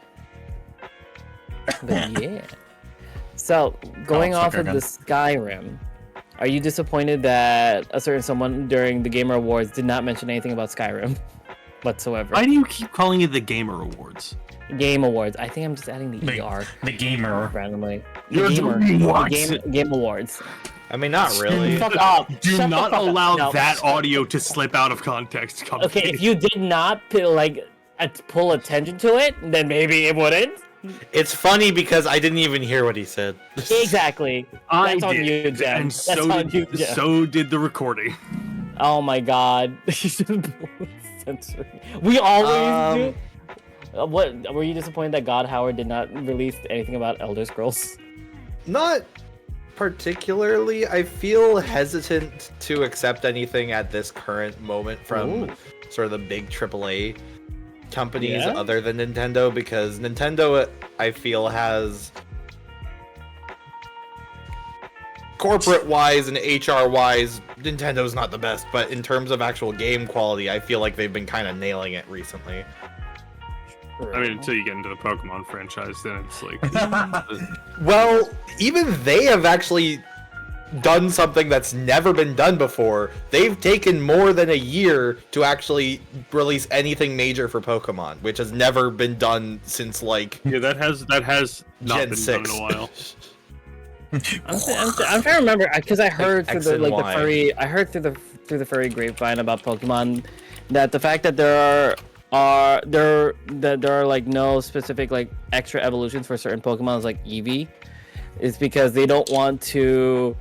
But yeah. So, going off of the Skyrim, are you disappointed that a certain someone during the Gamer Awards did not mention anything about Skyrim whatsoever? Why do you keep calling it the Gamer Awards? Game Awards. I think I'm just adding the ER The gamer. randomly. You're doing what? Game Awards. I mean, not really. Fuck up. Do Shut the not fuck up. allow No. that audio to slip out of context. Okay, if you did not pull attention to it, then maybe it wouldn't. It's funny because I didn't even hear what he said. Exactly. I That's on did, you, Jen. and That's so on you, did, Jen. so did the recording. Oh my god. Censoring. We always do. What were you disappointed that God Howard did not release anything about Elder Scrolls? Not particularly. I feel hesitant to accept anything at this current moment from Ooh. sort of the big AAA companies Yeah? other than Nintendo, because Nintendo, I feel, has corporate-wise and HR-wise, Nintendo's not the best, but in terms of actual game quality, I feel like they've been kind of nailing it recently. I mean, until you get into the Pokemon franchise, then it's like. Well, even they have actually done something that's never been done before. They've taken more than a year to actually release anything major for Pokemon, which has never been done since like Yeah, that has not Gen been 6. done in a while. I'm trying to remember because I heard X through the and the Y. furry. I heard through the furry grapevine about Pokemon that the fact that there are like no specific like extra evolutions for certain Pokemon like Eevee is because they don't want to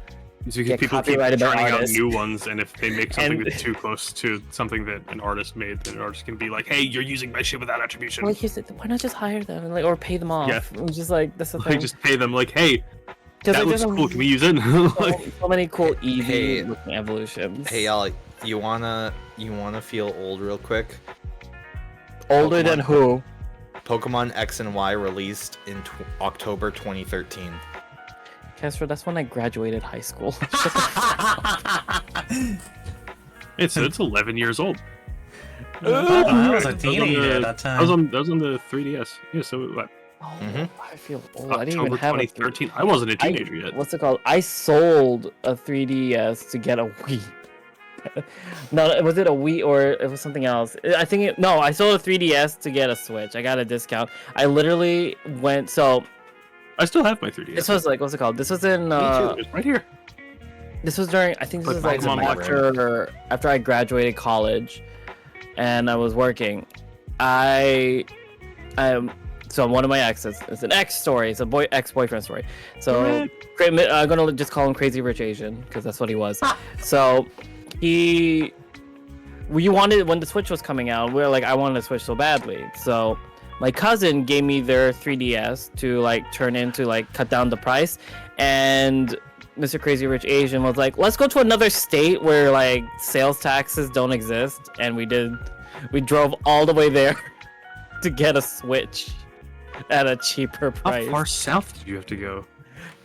It's because get people keep copyrighted by turning out artists. new ones, and if they make something And- that's too close to something that an artist made, then an artist can be like, "Hey, you're using my shit without attribution." Well, why not just hire them and, like, or pay them off? Yeah. It's just like that's the Like, thing. just pay them, like, "Hey, 'Cause, that like, looks there's cool. Can we use it?" Like, so many cool Eevee Hey. looking evolutions. hey y'all, you wanna feel old real quick? Older than Pokemon- who? Pokemon X and Y released in October 2013. Castro, that's when I graduated high school. It's 11 years old. I was a That was on teenager the- at that That was time. on the 3DS. Yeah, so what? Oh, Mhm. I feel old. I didn't October even have a 2013. I wasn't a teenager yet. What's it called? I sold a 3DS to get a Wii. No, was it a Wii or it was something else? I think no, I sold a 3DS to get a Switch. I got a discount. I literally went so I still have my 3DS. this was like what's it called? This was in Me too. It's right here. this was during I think this Like was like Pokemon after I graduated college and I was working. So one of my exes, it's an ex story, it's a ex-boyfriend story. So I'm gonna just call him Crazy Rich Asian because that's what he was. So we wanted when the Switch was coming out, we were like, I wanted a Switch so badly. So my cousin gave me their 3DS to like turn into like cut down the price, and Mr. Crazy Rich Asian was like, let's go to another state where like sales taxes don't exist, and we drove all the way there to get a Switch at a cheaper price. How far south did you have to go?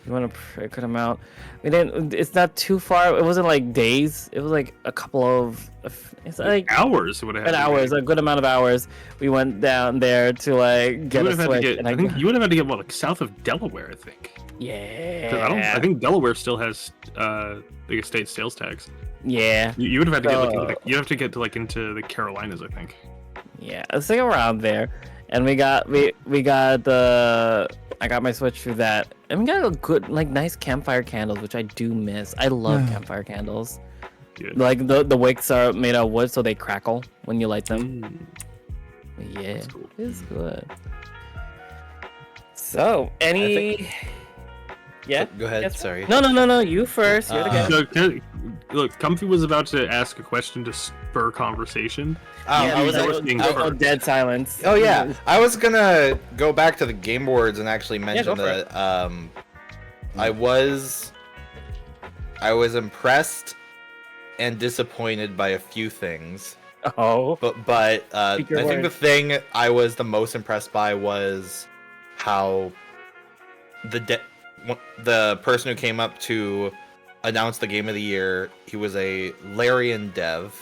You want to put them out? We didn't. It's not too far. It wasn't like days. It was like a couple of. It's like Hours would have had. hours, a good amount of hours. We went down there to like You get would a have had to Switch. get. I think you would have had to get what, like south of Delaware, I think. 'Cause Yeah. I think Delaware still has like state sales tax. Yeah. You would have had to get like So- you have to get to like into the Carolinas, I think. Yeah. It's like around there, and we got I got my Switch through that, and we got a good like nice campfire candles, which I do miss. I love campfire candles. Yeah. Like the wicks are made out of wood, so they crackle when you light them. Yeah, That's cool. it's good. So, any? Yeah. Go ahead. Yes. Sorry. No. You first. You're the guest. So, look, Comfy was about to ask a question to spur conversation. Yeah, I was you were like, being oh, first. dead silence. Oh yeah, I was gonna go back to the Game Awards and actually mention go for it. that I was impressed and disappointed by a few things. Oh. But Speak your I think the words. thing I was the most impressed by was how the person who came up to announce the game of the year, he was a Larian dev.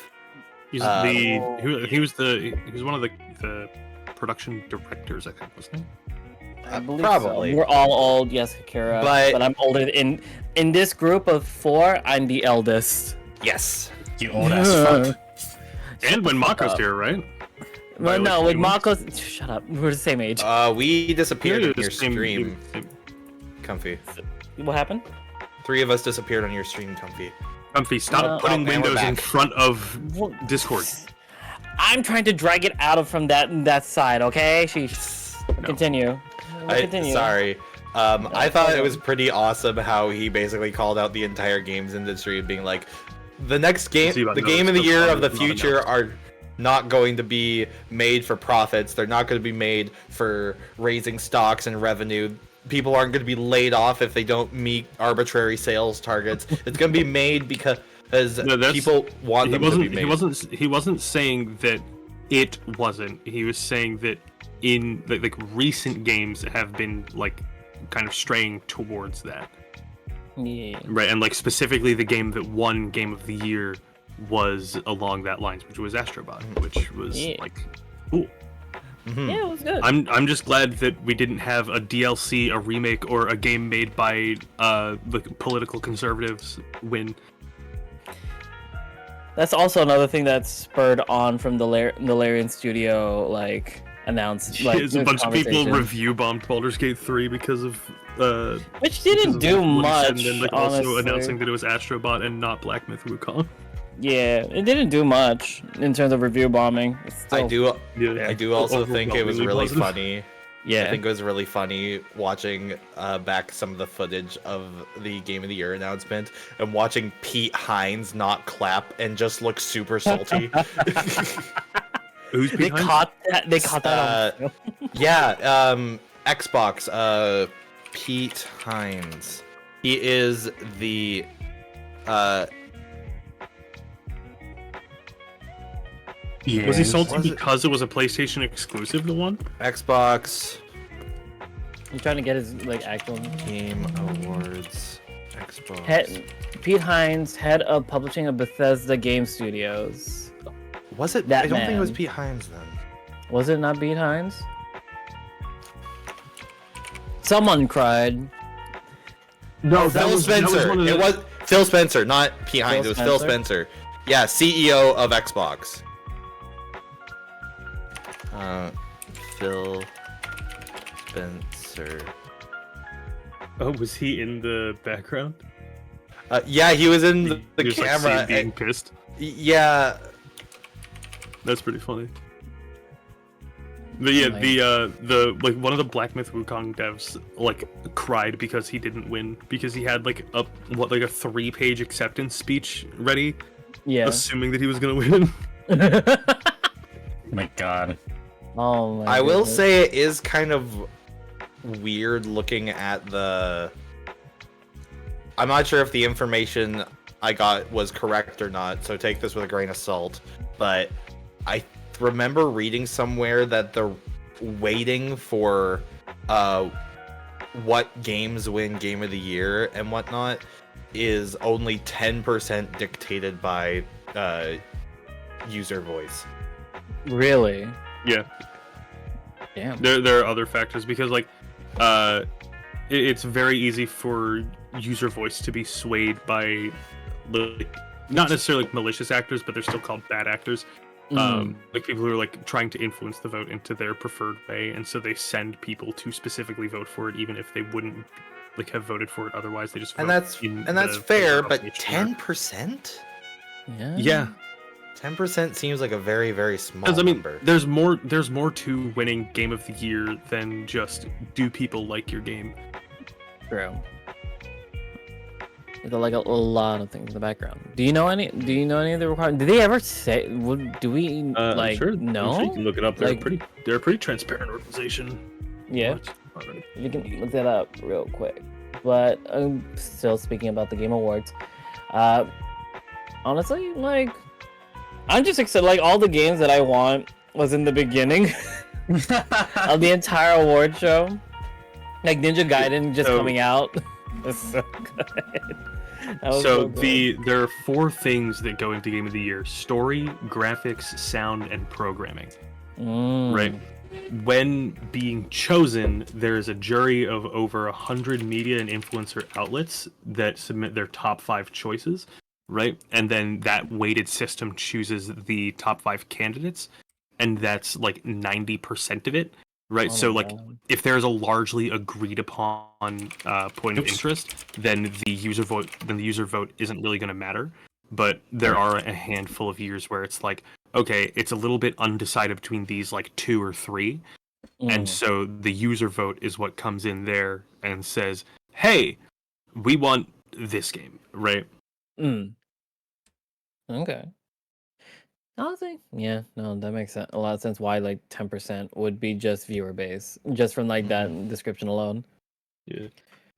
He's he was one of the production directors, I think, wasn't he? I believe probably. So. We're all old, yes, Akira. But- I'm older. In this group of four, I'm the eldest. Yes. You old ass fuck. And when Mako's up. here, right? Well, no, like with 3 Mako's. Shut up. We're the same age. We disappeared Yeah, on your the same- stream, same- Comfy. What happened? 3 of us disappeared on your stream, Comfy. Comfy, stop No. putting Oh, and we're windows in back. front of Discord. I'm trying to drag it out of from that side. Okay, No. Continue. Continue. Sorry. I thought it was pretty awesome how he basically called out the entire games industry, being like, the next game, See about the those, game of the that's year not- of the not future announced. are not going to be made for profits. They're not going to be made for raising stocks and revenue. People aren't going to be laid off if they don't meet arbitrary sales targets. It's going to be made because No, that's- people want them to be made. He wasn't saying that it wasn't. He was saying that in like recent games have been like kind of straying towards that. Yeah. Right, and like specifically the game that won Game of the Year was along that lines, which was Astrobot, which was Yeah. like cool. Mhm. Yeah, it was good. I'm just glad that we didn't have a DLC, a remake, or a game made by the political conservatives win. That's also another thing that's spurred on from the Larian Studio like announced. Like, It's a bunch of people conversation. review bombed Baldur's Gate 3 because of Which because didn't of do what he said, much. and then like honestly. also announcing that it was Astrobot and not Black Myth Wukong. Yeah, it didn't do much in terms of review bombing. It's still, Yeah, I do also think it was overwhelmingly really positive. funny. yeah. I think it was really funny watching back some of the footage of the Game of the Year announcement and watching Pete Hines not clap and just look super salty. Who's They behind? caught that. They caught that. On Yeah, Xbox, Pete Hines. He is the Yeah. Was he salty Was it- because it was a PlayStation exclusive? The one. Xbox I'm trying to get his like actual Game Awards. Xbox. Pete Hines, head of publishing of Bethesda Game Studios. Was it? That I don't think it was man. Pete Hines then. Was it not Pete Hines? Someone cried. No, Phil Spencer. It was Phil Spencer, not Pete Hines. It was Phil Spencer. Yeah, CEO of Xbox. Phil Spencer. Oh, was he in the background? Yeah, he was in the He was, like, camera. seen being pissed. Yeah, That's pretty funny. But yeah, the like one of the Black Myth Wukong devs like cried because he didn't win because he had like a 3-page acceptance speech ready, Yeah. assuming that he was gonna win. My God. Oh my I will goodness. say it is kind of weird looking at the. I'm not sure if the information I got was correct or not, so take this with a grain of salt. But I remember reading somewhere that the waiting for what games win Game of the Year and whatnot is only 10% dictated by user voice. Really? Yeah, Damn. there are other factors because like it's very easy for user voice to be swayed by like, not necessarily like malicious actors, but they're still called bad actors. Like people who are like trying to influence the vote into their preferred way, and so they send people to specifically vote for it, even if they wouldn't like have voted for it otherwise. They just And vote that's in that's the fair, favor but of each 10%? Yeah. yeah, 10% seems like a very, very small because I mean, number. there's more to winning Game of the Year than just do people like your game. True. There's like a lot of things in the background. Do you know any? Do you know any of the requirements? Did they ever say? Do we like I'm know? sure you can look it up. Like- They're a pretty transparent organization. Yeah. Already. You can look that up real quick. But still speaking about the Game Awards, honestly, like, I'm just excited. Like all the games that I want was in the beginning of the entire award show. Like Ninja Gaiden just So- coming out. It's so good. That was So good. there are 4 things that go into Game of the Year: story, graphics, sound, and programming. Right. When being chosen, there is a jury of over 100 media and influencer outlets that submit their top 5 choices, right? And then that weighted system chooses the top 5 candidates, and that's like 90% of it, right? Oh So my like God. if there's a largely agreed upon point of interest, then the user vote isn't really going to matter. But there are a handful of years where it's like, okay, it's a little bit undecided between these like 2 or 3, and so the user vote is what comes in there and says, hey, we want this game, right? Okay. Honestly, yeah, no, that makes a lot of sense. Why like 10% would be just viewer base, just from like that description alone. Yeah,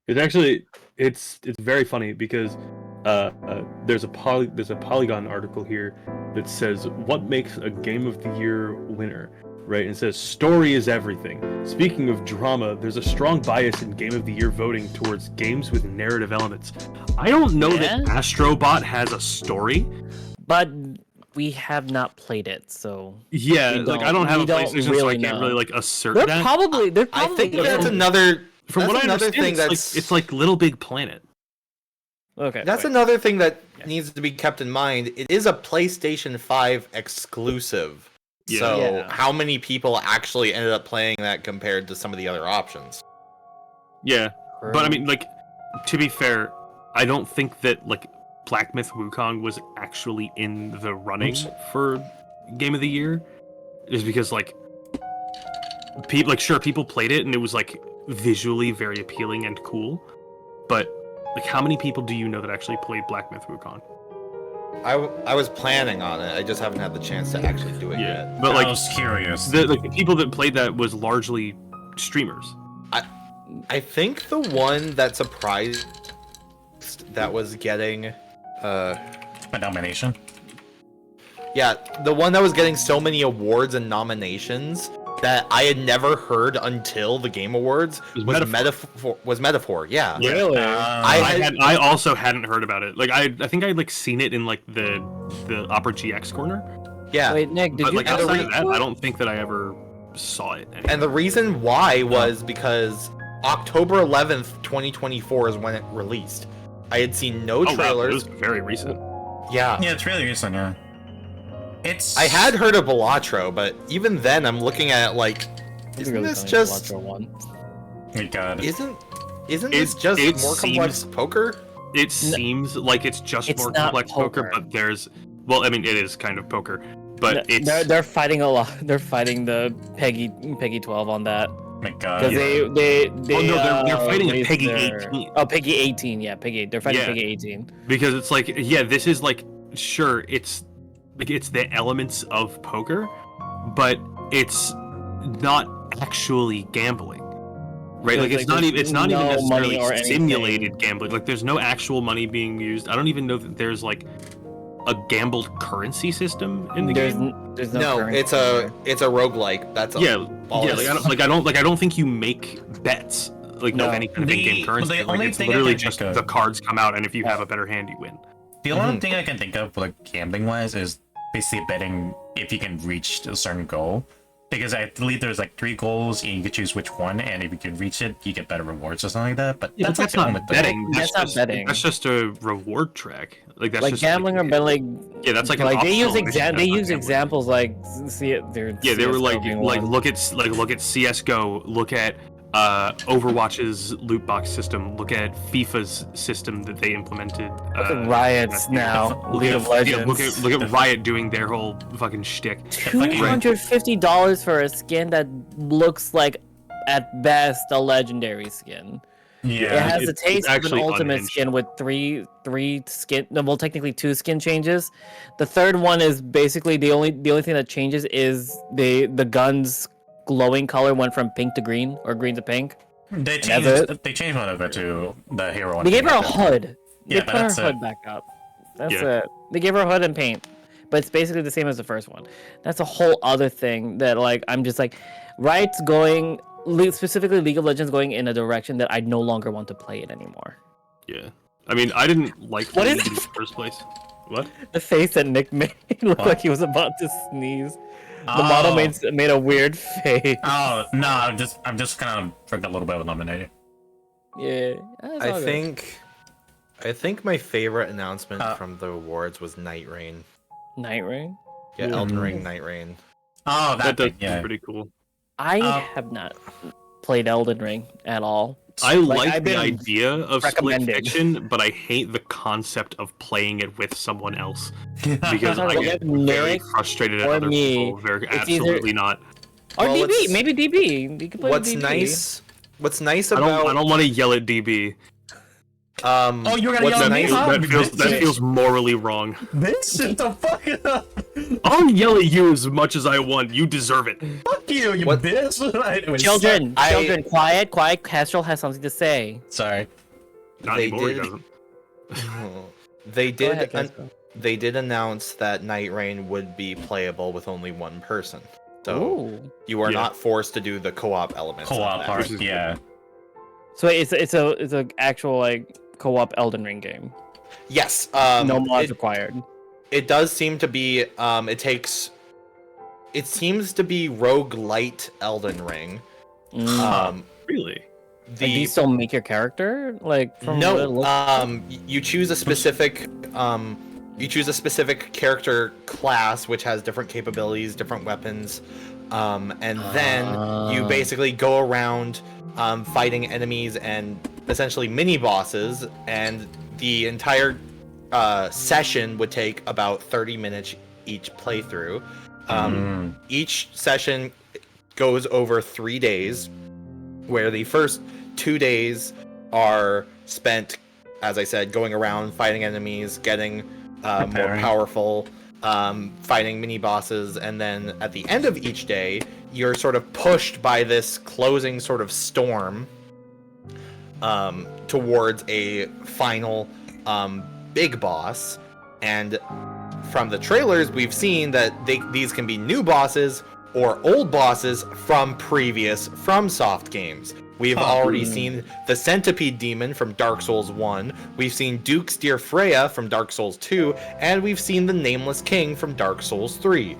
it's actually it's very funny because there's a Polygon article here that says what makes a Game of the Year winner, right? And it says story is everything. Speaking of drama, there's a strong bias in Game of the Year voting towards games with narrative elements. I don't know that Yeah? Astrobot has a story. But we have not played it, so Yeah, We like I don't- don't have we a don't PlayStation, so I really can't know. really like assert they're that. probably I think good. that's another. From that's what I another understand, thing it's like Little Big Planet. Okay. That's wait. another thing that needs to be kept in mind. It is a PlayStation 5 exclusive. Yeah. So Yeah. how many people actually ended up playing that compared to some of the other options? Yeah, but I mean, like, to be fair, I don't think that like Black Myth Wukong was actually in the running for Game of the Year, is because like people people played it and it was like visually very appealing and cool, but like how many people do you know that actually played Black Myth Wukong? I was planning on it. I just haven't had the chance to actually do it yet. but I like was curious. the people that played that was largely streamers. I think the one that surprised that was getting A nomination. Yeah, the one that was getting so many awards and nominations that I had never heard until the Game Awards was Metaphor. Yeah. Really? I also hadn't heard about it. Like I think I'd like seen it in like the Opera GX corner. Yeah. Wait, Nick, did But you like ever outside of that, I don't think that I ever saw it. Anywhere. And the reason why was because October 11th, 2024 is when it released. I had seen no Wow, trailers. it was very recent. Yeah. Yeah, it's really recent, yeah. It's... I had heard of Balatro, but even then I'm looking at it like, isn't this just... one? Oh my god. Isn't this just it more complex poker? It seems like it's just It's more not complex poker, poker. but there's... Well, I mean, it is kind of poker, but it's... They're fighting a lot. They're fighting the Peggy 12 on that. Oh my god. Because they Oh, no, they're fighting a raised Peggy their- 18. Oh, Peggy 18, yeah, Peggy. They're fighting Yeah. Peggy 18. Because it's like, yeah, this is like, sure, it's the elements of poker, but it's not actually gambling, right? Like There's, it's not even no necessarily money or anything. simulated gambling. Like there's no actual money being used. I don't even know that there's like a gambled currency system in the game. There's No, currency it's there. a roguelike. That's all. Yeah, all yeah. it is. I don't think you make bets like No. of any kind of in-game currency. the Like only it's thing I literally can just think of- the cards come out, and if you have a better hand, you win. The only thing I can think of, like, gambling-wise, is basically betting if you can reach a certain goal. Because I believe there's, like, 3 goals, and you can choose which one, and if you can reach it, you get better rewards or something like that. But Yeah, that's, but like, that's the not only thing. betting. That's not just, betting. That's just a reward track. Like that's like just gambling or like, betting. yeah, that's like, Like an they use optional mission, they that's not use gambling. examples like see it. Yeah, they were like look at CS:GO, look at Overwatch's loot box system, look at FIFA's system that they implemented. Look at Riot's now, League of Legends. Yeah, look at Riot doing their whole fucking shtick. $250 for a skin that looks like, at best, a legendary skin. It Yeah. has the it's taste of an actually ultimate unhinged. skin with three skin. No, well, technically 2 skin changes. The third one is basically the only thing that changes is the gun's glowing color went from pink to green or green to pink. They that's changed one of it to the hero one. They gave her a hood. Yeah, They but put her that's hood it. back up. That's Yeah. it. They gave her a hood and paint, but it's basically the same as the first one. That's a whole other thing that like I'm just like, Riot's going specifically League of Legends going in a direction that I no longer want to play it anymore. Yeah, I mean, I didn't like What League is in the first place. What? The face that Nick made looked What? like he was about to sneeze. The model made a weird face. Oh no! I'm just kind of freaked a little bit with nominated. Yeah, that's all I good. think my favorite announcement Uh, from the awards was Night Rain. Night Rain. Yeah, Elden Ring Night Rain. Oh, That that does yeah. pretty cool. I Uh, have not played Elden Ring at all. I like I've the been idea of split recommended. fiction, but I hate the concept of playing it with someone else because Well, I get very Nick frustrated at or other me, people. Very it's absolutely not. Or Well, DB, it's- maybe DB. You can play What's DB. nice? What's nice I about don't want to yell at DB. Oh, you're gonna what's yell at me? nice? Huh? That feels morally wrong. Bitch, shut the fuck up! I'll yell at you as much as I want. You deserve it. Fuck you, you What- bitch! Anyways, Children, I- children, quiet. Kestrel has something to say. Sorry. Not They anymore. He did- doesn't. they Go did ahead, Kestrel. they did announce that Night Rain would be playable with only one person. So Ooh. you are Yeah. not forced to do the co-op elements. of Co-op that. part, This is yeah. So it's a actual like co-op Elden Ring game. Yes. No mods required. It does seem to be it seems to be roguelite Elden Ring. Really? Do you still make your character like from what it No, looks you choose a specific character class which has different capabilities, different weapons, and then you basically go around fighting enemies and essentially mini bosses, and the entire session would take about 30 minutes each playthrough. Each session goes over 3 days, where the first 2 days are spent, as I said, going around fighting enemies, getting more Preparing. powerful, fighting mini bosses, and then at the end of each day, you're sort of pushed by this closing sort of storm towards a final big boss. And from the trailers, we've seen that these can be new bosses or old bosses from previous FromSoft games. We've already seen the Centipede Demon from Dark Souls 1, we've seen Duke's Dear Freya from Dark Souls 2, and we've seen the Nameless King from Dark Souls 3.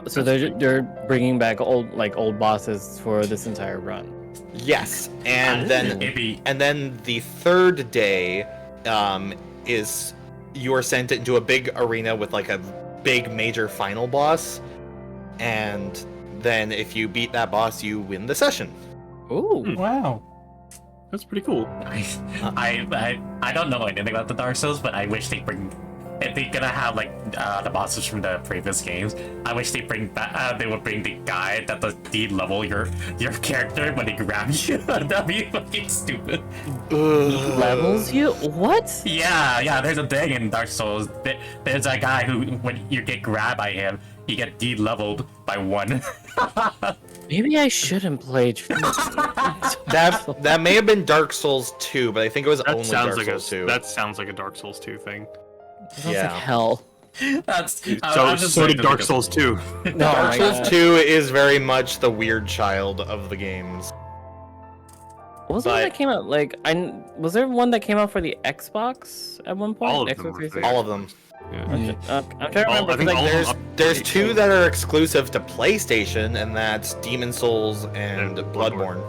So they're bringing back old bosses for this entire run. Yes, and then the third day is you are sent into a big arena with like a big major final boss, and then if you beat that boss, you win the session. Ooh, Wow. That's pretty cool. I don't know anything about the Dark Souls, but I wish they bring. If they're gonna have like the bosses from the previous games, I wish they bring back. They would bring the guy that does de-level your character when they grab you. That'd be fucking stupid. levels you? What? Yeah. There's a thing in Dark Souls. There's a guy who, when you get grabbed by him, you get de-leveled by 1. Maybe I shouldn't play. That may have been Dark Souls 2, but I think it was only Dark Souls 2. That sounds like a Dark Souls 2 thing. Sounds like hell. That's So did Dark Souls 2. No, Dark my Souls God. 2 is very much the weird child of the games. What was the one but- that came out? Was there one that came out for the Xbox at one point? All of them, Xbox I 360? think. All of them. Yeah. I'm trying to remember. I think 'cause, all of There's them there's updated. two that are exclusive to PlayStation, and that's Demon Souls and And Bloodborne.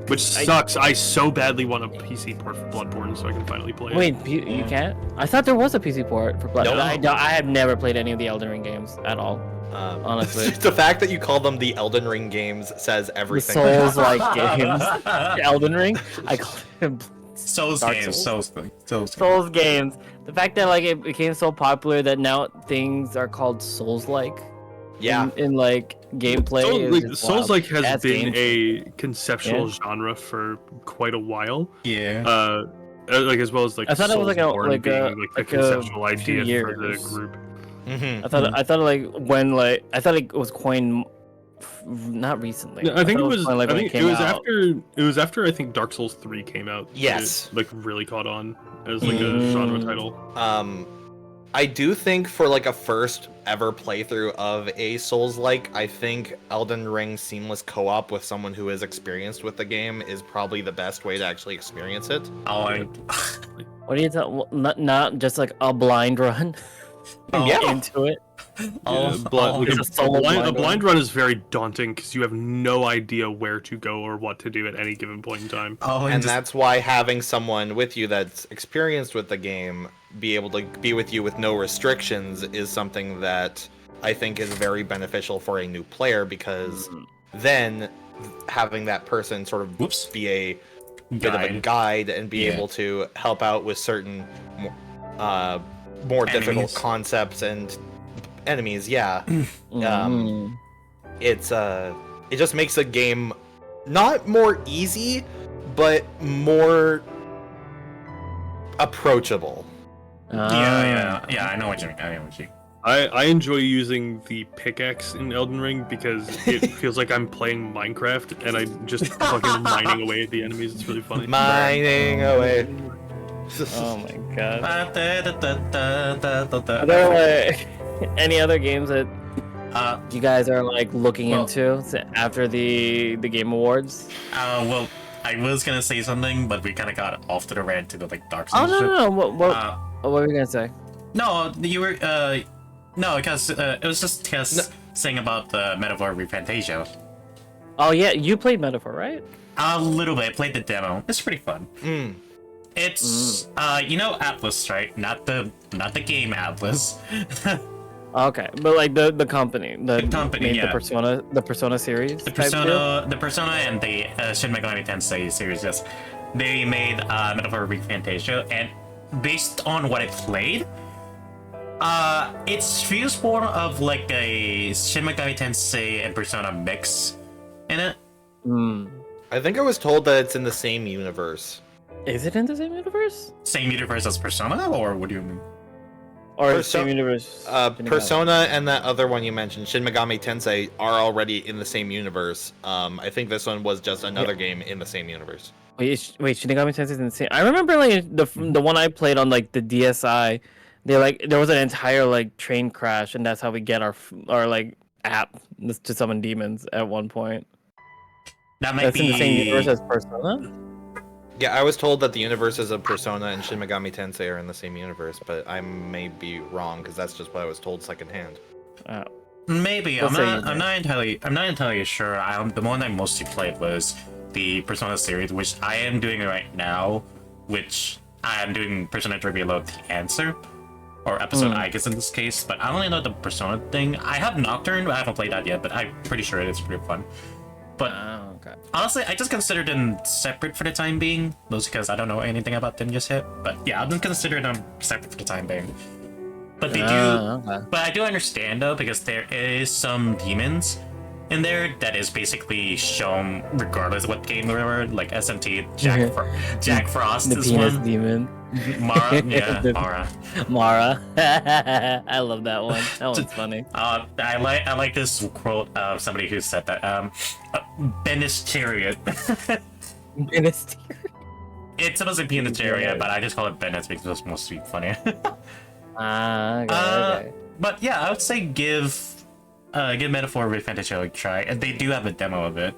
Which sucks. I so badly want a PC port for Bloodborne so I can finally play it. Wait, you can't? I thought there was a PC port for Bloodborne. No. I have never played any of the Elden Ring games at all. Honestly. The fact that you call them the Elden Ring games says The everything. Souls-like games. Elden Ring? I call them Souls Dark games. Souls? Souls. Souls games. The fact that it became so popular that now things are called Souls-like. Yeah. In gameplay. is just Souls wild. has That's been games. a conceptual Yeah. genre for quite a while. Yeah. As well as I thought it was Soulsborne being a the conceptual few idea for the years. group. Mm-hmm. I thought it was coined not recently. No, I think it was. coined, I when think it came was out. after. It was after I think Dark Souls 3 came out. that Yes. it, really caught on as a genre title. I do think for a first ever playthrough of a Souls-like, I think Elden Ring seamless co-op with someone who is experienced with the game is probably the best way to actually experience it. What do you tell? Not just a blind run into it. A blind run is very daunting because you have no idea where to go or what to do at any given point in time. And that's why having someone with you that's experienced with the game be able to be with you with no restrictions is something that I think is very beneficial for a new player, because then having that person sort of be a bit of a guide and be able to help out with certain more difficult concepts and enemies, it just makes the game not more easy, but more approachable. Yeah, I know what you mean. I enjoy using the pickaxe in Elden Ring because it feels like I'm playing Minecraft and I'm just fucking mining away at the enemies. It's really funny. Mining away. Oh my god. Yeah, Are there any other games that you guys are looking into after the Game Awards? well, I was gonna say something, but we kind of got off to the rant to the Dark Oh Souls. no! What were you gonna say? No, you were no, because it was just saying about the Metaphor Refantasia. Oh yeah, you played Metaphor, right? A little bit. I played the demo. It's pretty fun. It's Atlas, right? Not the game Atlas. Okay, but the company, the company, made the Persona series, the type deal? Persona, and the Shin Megami Tensei series. Yes, they made Metaphor Refantasia, and based on what I played, it feels more of a Shin Megami Tensei and Persona mix in it. I think I was told that it's in the same universe. Is it in the same universe? Same universe as Persona, or what do you mean? Or same universe? Persona and that other one you mentioned, Shin Megami Tensei, are already in the same universe. I think this one was just another game in the same universe. Wait, Shin Megami Tensei is in the same. I remember the one I played on the DSi. there was an entire like train crash, and that's how we get our like app to summon demons at one point. That might That's in the same universe be. as Persona. Yeah, I was told that the universes of Persona and Shin Megami Tensei are in the same universe, but I may be wrong because that's just what I was told secondhand. Maybe We'll say you're I'm not entirely sure. The one I mostly played was the Persona series, which I am doing right now, which I am doing Persona 3 Reload the answer, or episode I guess in this case. But I only know the Persona thing. I have Nocturne, but I haven't played that yet. But I'm pretty sure it's pretty fun. But Okay. honestly, I just consider them separate for the time being, mostly because I don't know anything about them just yet. But yeah, I'll consider them separate for the time being. But they do. Okay. But I do understand though, because there is some demons in there that is basically shown regardless of what game we were. Like SMT, Jack Frost The is penis one. demon. Mara, yeah, The- Mara. Mara. I love that one. That one's funny. I like this quote of somebody who said that. Bennis chariot. Penis. It's supposed to be in the chariot, but I just call it Bennis because it's supposed to be funny. Okay. But yeah, I would say give Metaphor with Fantasy a try. And they do have a demo of it.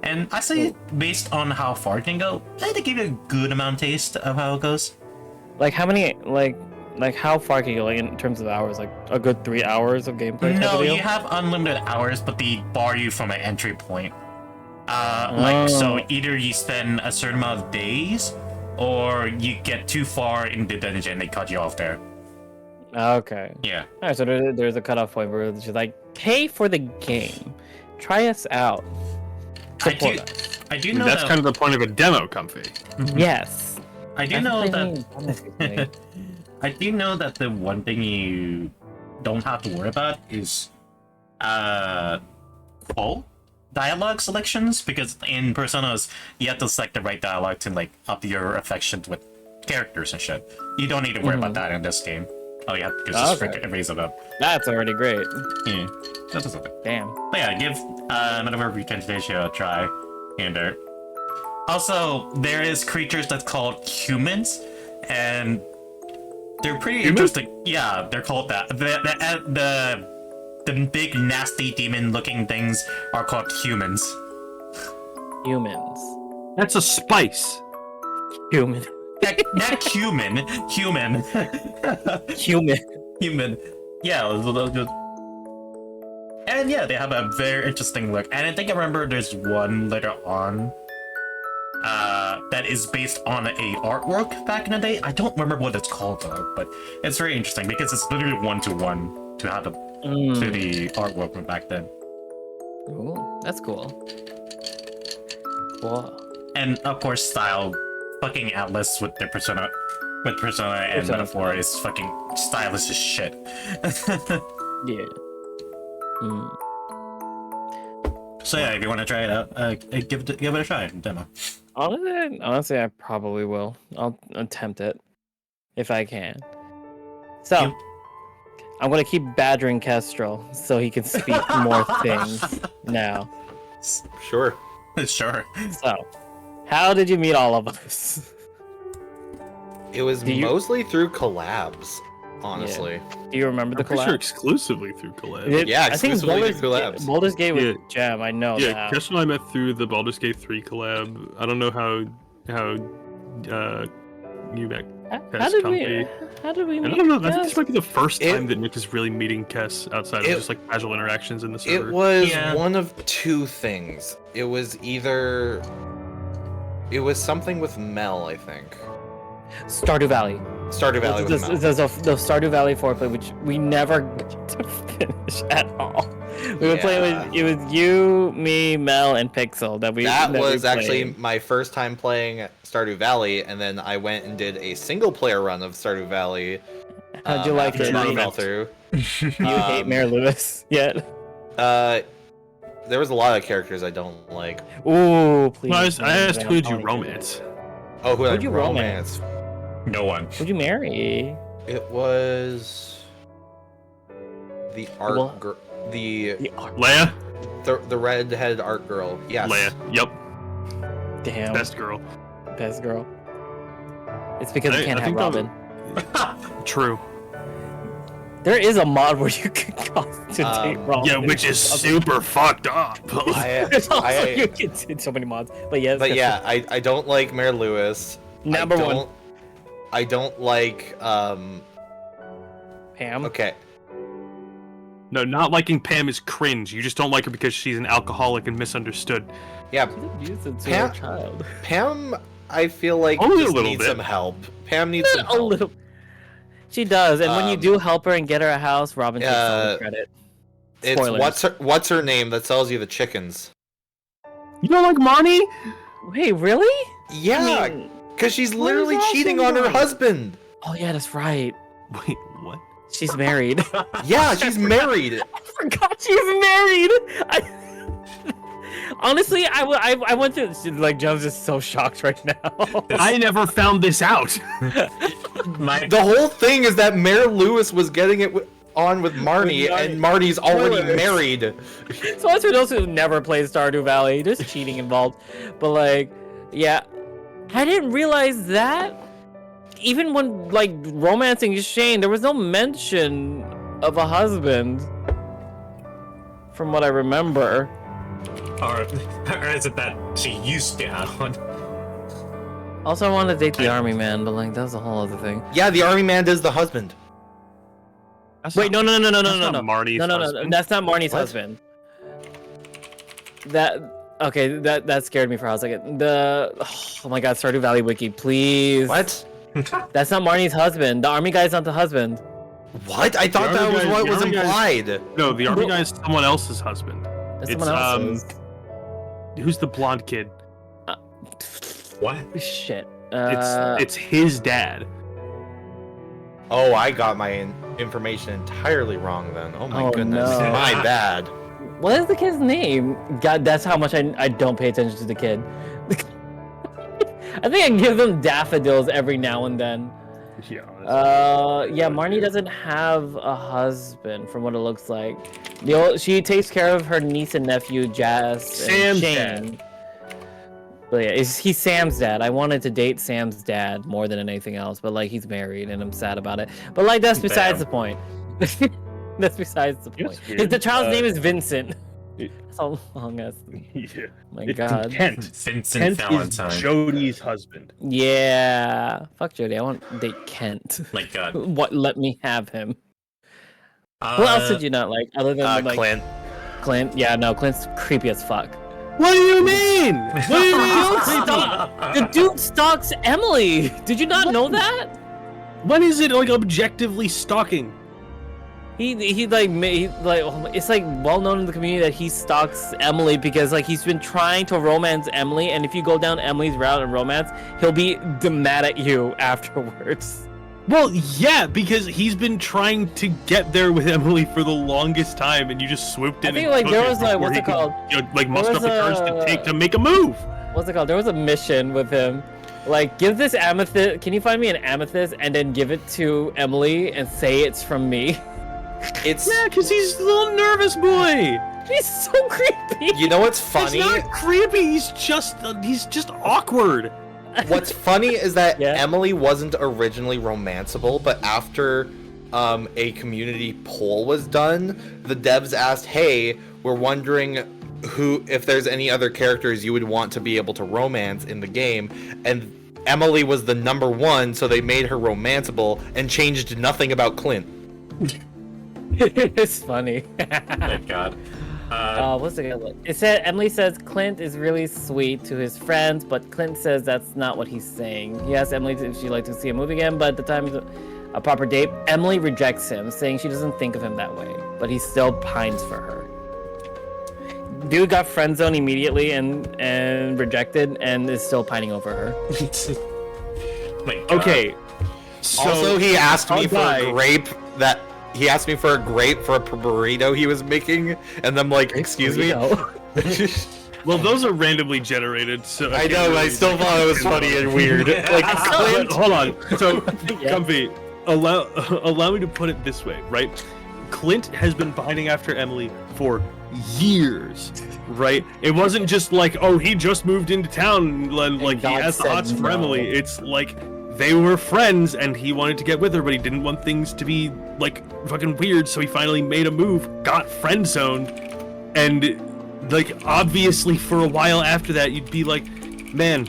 And I say based on how far it can go, they give you a good amount of taste of how it goes. Like how many like how far can you go like in terms of hours? Like a good 3 hours of gameplay? type No, of deal? you have unlimited hours, but they bar you from an entry point. So either you spend a certain amount of days, or you get too far in the dungeon and they cut you off there. Okay. Yeah. Alright, so there's a cutoff point where it's just like pay for the game, try us out. Support us. I do know That's that, kind of the point of a demo, Comfy. Yes. I do That's know what I that mean. I do know that the one thing you don't have to worry about is quote dialogue selections, because in Personas you have to select the right dialogue to like up your affections with characters and shit. You don't need to worry about that in this game. Oh yeah, just Okay. raise it up. That's already great. Yeah, that's something. Damn. But yeah, give Metaphor Recantation a try here and there. Also, there is creatures that's called humans, and they're pretty interesting. Yeah, they're called that. The big nasty demon looking things are called humans. Humans. That's a spice. Human. Not human. Human. Human. Yeah. And yeah, they have a very interesting look. And I think I remember there's one later on that is based on a artwork back in the day. I don't remember what it's called though, but it's very interesting because it's literally 1-to-1 to how to the artwork from back then. Ooh, that's cool. Cool. And of course, style. Fucking Atlas with their Persona and Persona. Metaphor is fucking stylish as shit. Yeah. So yeah, if you want to try it out, give it a try. Demo. Honestly, I probably will. I'll attempt it if I can. So, I'm gonna keep badgering Kestrel so he can speak more things now. Sure. Sure. So, how did you meet all of us? It was Do you- mostly through collabs, honestly. Do you remember the I'm pretty sure collab? exclusively through collab. Yeah, I think exclusively through collabs. Baldur's Gate was Yeah. Gem. I know Yeah, that. Kestrel and I met through the Baldur's Gate 3 collab. I don't know how you met. How did we? Comfy. How did we And meet? I don't know. I think Kes? this might be the first It- time that Nick is really meeting Kess outside of It- just like casual interactions in the server. It was Yeah. one of two things. It was something with Mel, I think. Stardew Valley. Stardew Valley with Mel. There's the Stardew Valley foreplay, which we never got to finish at all. We would play with it was you, me, Mel, and Pixel that we. That we was actually played. my first time playing Stardew Valley, and then I went and did a single player run of Stardew Valley. How'd you like after it? that Ruined. fell through. You hate Mayor Lewis yet? There was a lot of characters I don't like. Ooh, please. Well, I don't asked even- who'd I you don't romance? Oh, who Who'd I you romance? No one. Who'd you marry? It was the art Well- girl, the Leia? the redheaded art girl. Yes. Leia. Yep. Damn. Best girl. Best girl. It's because I- we can't I have think Robin. True. There is a mod where you can concentrate ramen. Yeah, which is super fucked up. There's also, you can do so many mods. But yes. But yeah, I don't like Mayor Lewis. Number one. I don't like Pam. Okay. No, not liking Pam is cringe. You just don't like her because she's an alcoholic and misunderstood. Yeah. Abusive to Pam- her child. Pam, I feel like Only a just little needs bit. some help. Pam needs some A help. little. She does, and when you do help her and get her a house, Robin takes all the credit. It's Spoilers. what's her name that sells you the chickens? You don't like Marnie? Wait, really? Yeah, I mean, because she's what literally is cheating on her awesome? husband. oh yeah, that's right. Wait, what? She's married. Yeah, she's married. I forgot she's married. Honestly, I went through like Jones is so shocked right now. I never found this out. The whole thing is that Mayor Lewis was getting it on with Marnie, and Marnie's already Spoilers. married. So as for those who never played Stardew Valley, there's cheating involved. But like, yeah, I didn't realize that. Even when like romancing Shane, there was no mention of a husband. From what I remember. Or is it that she used to have one? Also, I wanted to date the army man, but like that's a whole other thing. Yeah, the army man is the husband. Wait, no, That's not no. Marnie's No, husband. that's not Marnie's What? husband. That scared me for a second. Oh my god, Stardew Valley wiki, please. What? That's not Marnie's husband. The army guy's not the husband. What? I thought that was what was implied. No, the army guy is someone else's husband. That's It's, someone else's. Who's the blonde kid? What? Shit. It's his dad. Oh, I got my information entirely wrong then. Oh my Oh, goodness, no. my bad. What is the kid's name? God, that's how much I don't pay attention to the kid. I think I give them daffodils every now and then. Yeah, Marnie doesn't have a husband from what it looks like. She takes care of her niece and nephew, Jazz and Sam's Shane. But yeah, he's Sam's dad. I wanted to date Sam's dad more than anything else, but like he's married and I'm sad about it. But like that's besides the point. That's besides the point. The child's name is Vincent. That's how long as. Yeah. My God. Kent. Vincent Valentine. Jody's husband. Yeah. Fuck Jody. I want to date Kent. My God. What? Let me have him. Who else did you not like other than like Clint. Clint? Yeah, no, Clint's creepy as fuck. What do you mean? What do you mean? The dude stalks Emily. Did you not know that? When is it like objectively stalking? He it's like well known in the community that he stalks Emily because like he's been trying to romance Emily, and if you go down Emily's route in romance, he'll be mad at you afterwards. Well, yeah, because he's been trying to get there with Emily for the longest time, and you just swooped in. I think and like took there it was like before what's he it could, called? you know, like muster up was the courage to a- take to make a move. What's it called? There was a mission with him. Like, give this amethyst. Can you find me an amethyst and then give it to Emily and say it's from me? It's Yeah, because he's a little nervous boy. He's so creepy. you know what's funny? He's not creepy. He's just awkward. What's funny is that Yeah. Emily wasn't originally romanceable, but after a community poll was done, the devs asked, "Hey, we're wondering if there's any other characters you would want to be able to romance in the game," and Emily was the number one, so they made her romanceable and changed nothing about Clint. It's funny. My God. What's it gonna look? It said Emily says Clint is really sweet to his friends, but Clint says that's not what he's saying. He asked Emily if she'd like to see a movie again, but at the time of a proper date, Emily rejects him, saying she doesn't think of him that way, but he still pines for her. Dude got friend zoned immediately and rejected, and is still pining over her. My God. Okay. So, Also, he asked me for guy- a grape for a burrito he was making, and I'm like, excuse me? well, those are randomly generated, so I know, I still thought it was funny and weird. Like, Clint, Hold on. So, Yeah. Comfy, allow me to put it this way, right? Clint has been pining after Emily for years, right? It wasn't just like, oh, he just moved into town, and like he God has the said hots for no. Emily. It's like they were friends and he wanted to get with her, but he didn't want things to be like fucking weird, so he finally made a move, got friend zoned, and like obviously for a while after that you'd be like, man,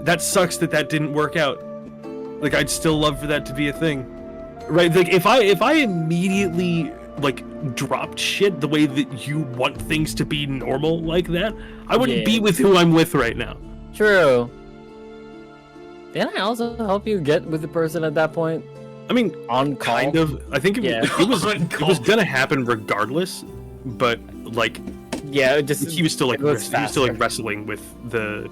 that sucks that didn't work out. Like I'd still love for that to be a thing. Right? Like if I immediately like dropped shit the way that you want things to be normal like that, I wouldn't be with who I'm with right now. True. Didn't I also help you get with the person at that point? I mean, on call? Kind of. I think it was gonna happen regardless, but like, yeah, it just he was still like it was wrestling with the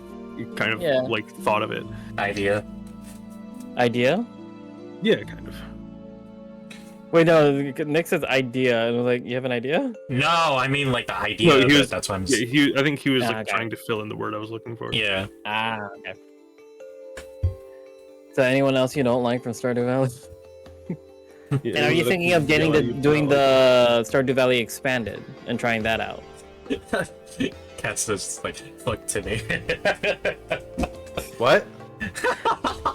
kind of like thought of it. Idea. Yeah, kind of. Wait, no, Nick says idea, and I was like, you have an idea? No, I mean like the idea. No, that's what I'm. I think he was like okay. trying to fill in the word I was looking for. Yeah. Okay. So anyone else you don't like from Stardew Valley? Yeah, And are you thinking of doing the Stardew Valley expanded and trying that out? Cat's just like, fuck to me. What?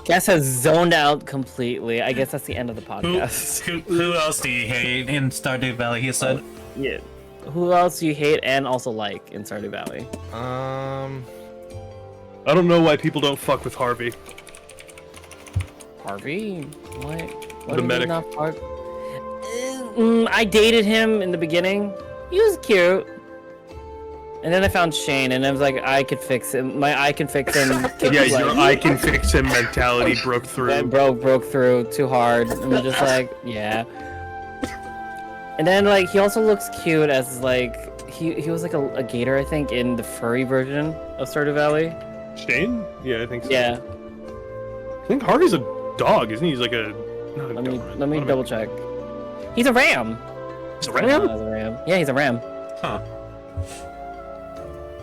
Cass has zoned out completely. I guess that's the end of the podcast. Who else do you hate in Stardew Valley? He said. Yeah. Who else do you hate and also like in Stardew Valley? I don't know why people don't fuck with Harvey. Harvey? What The medic. I dated him in the beginning. He was cute. And then I found Shane, and I was like, I could fix him. My I can fix him. Yeah, your I can fix him mentality broke through. That broke through too hard. And I'm just like, yeah. And then like he also looks cute as like he was like a gator, I think, in the furry version of Stardew Valley. Shane? Yeah, I think so. Yeah. I think Harvey's a dog, isn't he? He's like a. Let me double check. He's a ram. He's a ram? He's a ram. Yeah, he's a ram. Huh.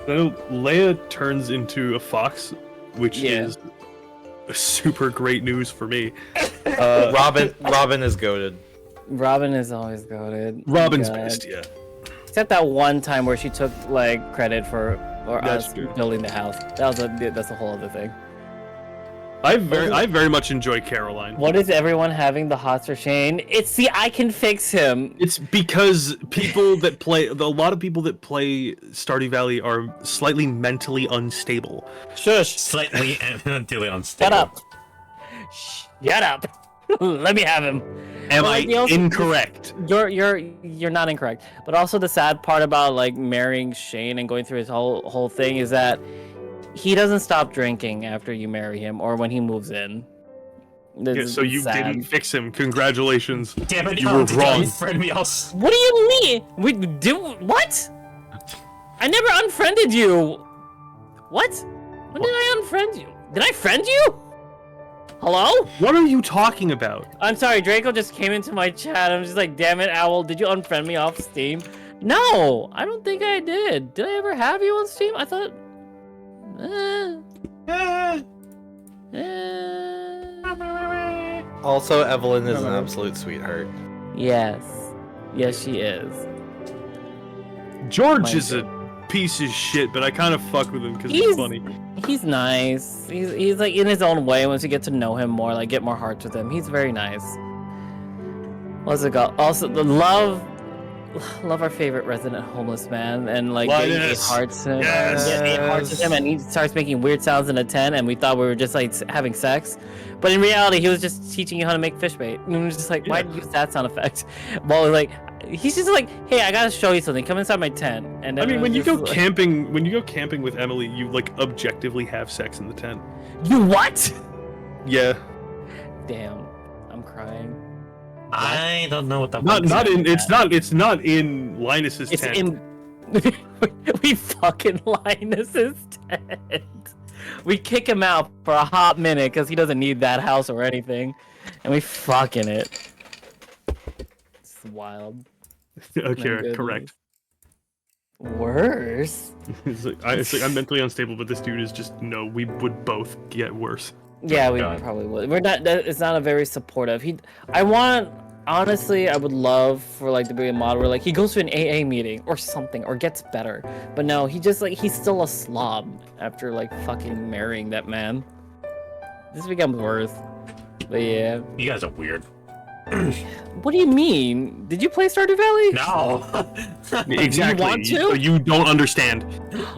So Leia turns into a fox, which is super great news for me. Robin is goated. Robin is always goated. Robin's God. pissed, yeah. Except that one time where she took like credit for That's us true. building the house. That's a whole other thing. I very much enjoy Caroline. What is everyone having the hots for Shane? It's the I can fix him. It's because a lot of people that play Stardew Valley are slightly mentally unstable. Shush. Slightly mentally unstable. Shut up. Shut up. Let me have him. Am Well, I incorrect? You're not incorrect. But also the sad part about like marrying Shane and going through his whole thing is that he doesn't stop drinking after you marry him or when he moves in. Yeah, so you didn't fix him. Congratulations. Damn it! You were wrong. Friend me else. What do you mean? We do what? I never unfriended you. What? When did I unfriend you? Did I friend you? Hello? What are you talking about? I'm sorry, Draco just came into my chat. I'm just like, damn it, Owl, did you unfriend me off Steam? No, I don't think I did. Did I ever have you on Steam? I thought... Also, Evelyn is an absolute sweetheart. Yes. Yes, she is. George is a piece of shit, but I kind of fuck with him because he's funny. He's nice. He's like in his own way. Once you get to know him more, like get more hearts with him, he's very nice. What's it called? Also, the love our favorite resident homeless man, and like getting 8 hearts to him. Yes. Yeah, 8 hearts with him, and he starts making weird sounds in a tent, and we thought we were just like having sex, but in reality, he was just teaching you how to make fish bait. And we were just like, why use that sound effect? Well, like. He's just like, hey, I gotta show you something. Come inside my tent. And I mean, when you go camping, with Emily, you like objectively have sex in the tent. You what? Yeah. Damn, I'm crying. I don't know what that. It's not in Linus's It's tent. in. We fucking Linus's tent. We kick him out for a hot minute because he doesn't need that house or anything, and we fucking it. It's wild. Okay, correct. Worse. It's like, I'm mentally unstable, but this dude is just we would both get worse. Yeah, we probably would. We're not. It's not a very supportive. Honestly, I would love for like to be a mod where like he goes to an AA meeting or something or gets better. But no, he just like he's still a slob after like fucking marrying that man. This becomes worse. But yeah. You guys are weird. What do you mean? Did you play Stardew Valley? No. Exactly. want to? You don't understand.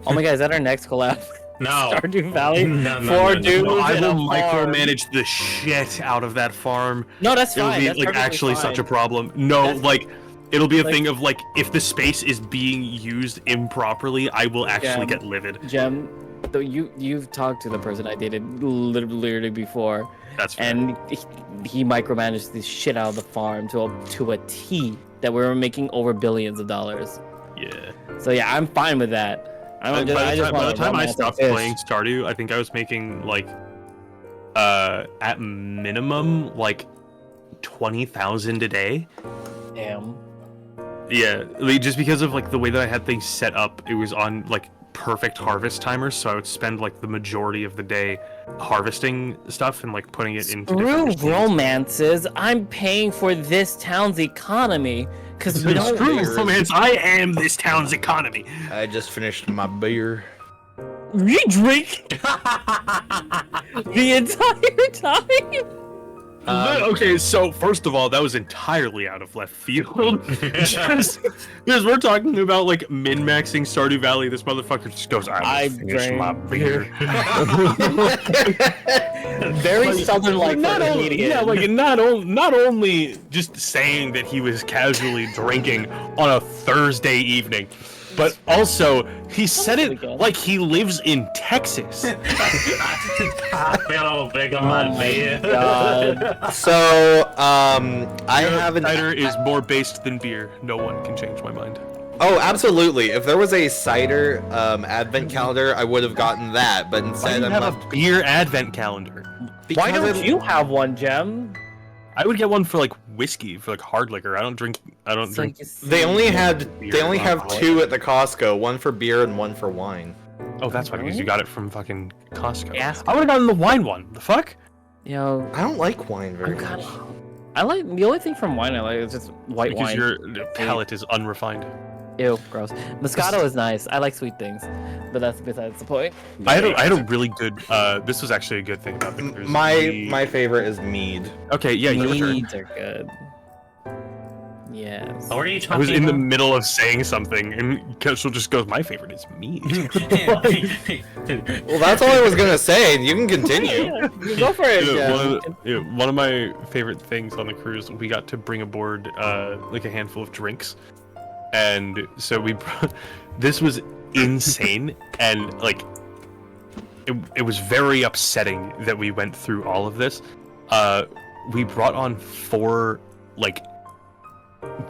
Oh my god, is that our next collab? No. Stardew Valley? No, no, Four no, no. dudes No, I and a will farm. micromanage the shit out of that farm. No, that's It will fine. be That's like perfectly actually fine. such a problem. No, That's- like it'll be a like- thing of like if the space is being used improperly, I will actually get livid. Gem, though you've talked to the person I dated literally before, That's fair. and he micromanaged the shit out of the farm to a T that we were making over billions of dollars. Yeah. So yeah, I'm fine with that. By the time I stopped playing Stardew, I think I was making like at minimum like 20,000 a day. Damn. Yeah, like, just because of like the way that I had things set up, it was on like perfect harvest timers, so I would spend like the majority of the day harvesting stuff and like putting it into Screw different machines. romances. I'm paying for this town's economy because we don't. Screw romance. I am this town's economy. I just finished my beer. We drink the entire time. Okay, so first of all, that was entirely out of left field. Just because we're talking about like min-maxing Stardew Valley, this motherfucker just goes, I I finished my drank beer. Very southern-like not for a only, comedian. yeah, like not only just saying that he was casually drinking on a Thursday evening, but also he said it weekend. like he lives in Texas. Pero big Oh on my me. god. So, I haven't. Cider is more based than beer. No one can change my mind. Oh, absolutely. If there was a cider advent calendar, I would have gotten that. But Why do instead, you I'm have left. a beer advent calendar? Why because don't you have one, Gem? I would get one for like whiskey, for like hard liquor. I don't drink. They only had. Beer They only and have alcohol. 2 at the Costco. One for beer and one for wine. Oh, that's why, because you Really? got it from fucking Costco. Ask- I would have gotten the wine one. The fuck? Yo, I don't like wine very I'm much. kind of. I like the only thing from wine I like is just white Because wine. your palate is unrefined. Ew, gross. Moscato is nice. I like sweet things, but that's besides the point. I had a really good. This was actually a good thing about the cruise. My favorite is mead. Okay, yeah, your turn. Meads are good. Yes. What are you talking I was in the about? middle of saying something, and Ketchel just goes, "My favorite is mead." Well, that's all I was gonna say. You can continue. You go for it, Gem. One of my favorite things on the cruise, we got to bring aboard like a handful of drinks, and so this was insane, and like it was very upsetting that we went through all of this. We brought on 4 like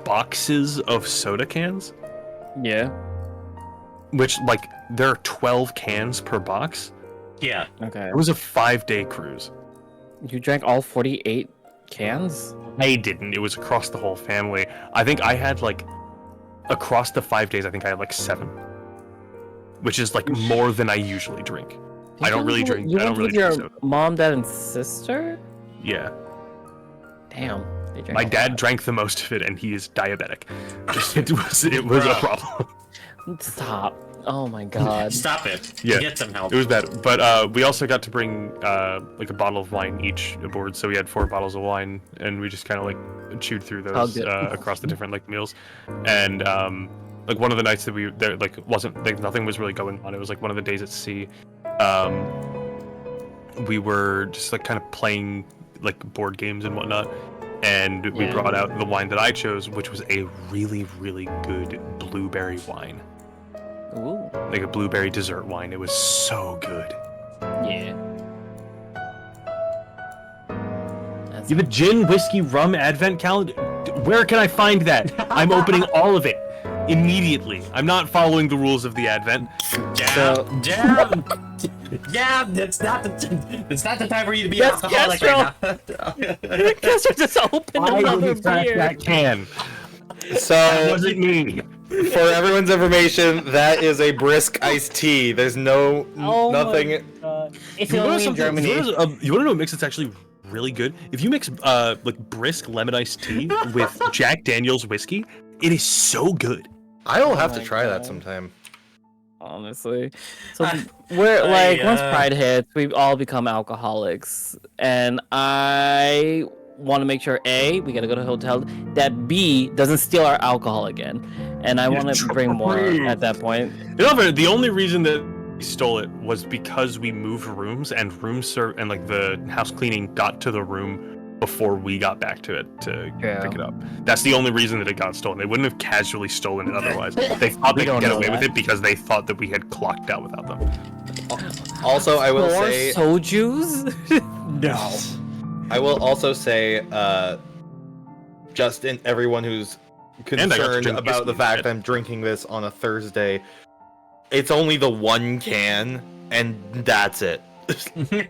boxes of soda cans, Yeah. which like there are 12 cans per box. Yeah. Okay. It was a 5-day cruise. You drank all 48 cans? I didn't. It was across the whole family. I think I had like across the 5 days. I think I had like 7, which is like more than I usually drink. I don't really drink. You I don't went really with drink your soda. mom, dad, and sister? Yeah, Damn. They drank my a dad lot. drank the most of it, and he is diabetic. It was a Bruh. problem. Stop. Oh my god. Stop it. Yeah. Get some help. It was bad. But we also got to bring like a bottle of wine each aboard, so we had 4 bottles of wine, and we just kind of like chewed through those Hugged it. across the different like meals. And like one of the nights that we there like wasn't like nothing was really going on. It was like one of the days at sea. We were just like kind of playing like board games and whatnot, and we Yeah. brought out the wine that I chose, which was a really really good blueberry wine, Ooh. like a blueberry dessert wine. It was so good. Yeah. That's You have a gin, whiskey, rum advent calendar? Where can I find that? I'm opening all of it immediately. I'm not following the rules of the advent. Jam. Jam. Jam. It's not the time for you to be That's alcoholic right now. Guess we're just open another beer. that can? That So, wasn't me. for everyone's information, that is a brisk iced tea. There's no Oh my nothing. God. It's You only in Germany. You want to know a mix that's actually really good? If you mix like brisk lemon iced tea with Jack Daniel's whiskey, it is so good. I will have Oh to my try that God. sometime. honestly. So we're like, once I, Pride hits, we all become alcoholics, and I want to make sure A, we gotta go to a hotel, that B doesn't steal our alcohol again, and I want to bring more at that point. You know, the only reason that we stole it was because we moved rooms and and like the house cleaning got to the room before we got back to it to pick it up. That's the only reason that it got stolen. They wouldn't have casually stolen it otherwise. They thought they could get away with it because they thought that we had clocked out without them. Also, I will More say, sojus? No. I will also say, Justin, everyone who's concerned drink about the whiskey, fact right? that I'm drinking this on a Thursday, it's only the one can, and that's it. We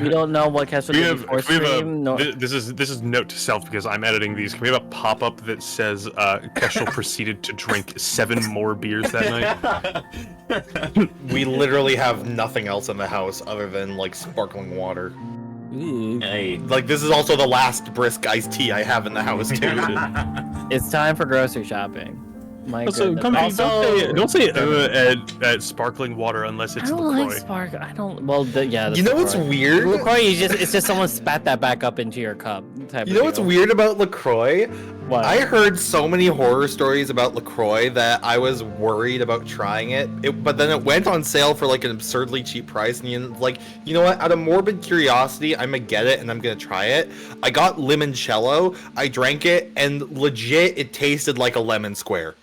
don't know what Kestrel did before stream. No. This is note to self because I'm editing these. Can we have a pop-up that says Kestrel proceeded to drink 7 more beers that night? We literally have nothing else in the house other than like sparkling water. Ooh. Hey. Like this is also the last brisk iced tea I have in the house too. It's time for grocery shopping. My Also, goodness. don't say at sparkling water unless I it's don't LaCroix. like spark. I don't. Well, yeah. You know what's weird? LaCroix, it's just someone spat that back up into your cup. Type You of know what's deal. weird about LaCroix? What? I heard so many horror stories about LaCroix that I was worried about trying it. But then it went on sale for like an absurdly cheap price, and you know what? Out of morbid curiosity, I'm gonna get it and I'm gonna try it. I got limoncello. I drank it, and legit, it tasted like a lemon square,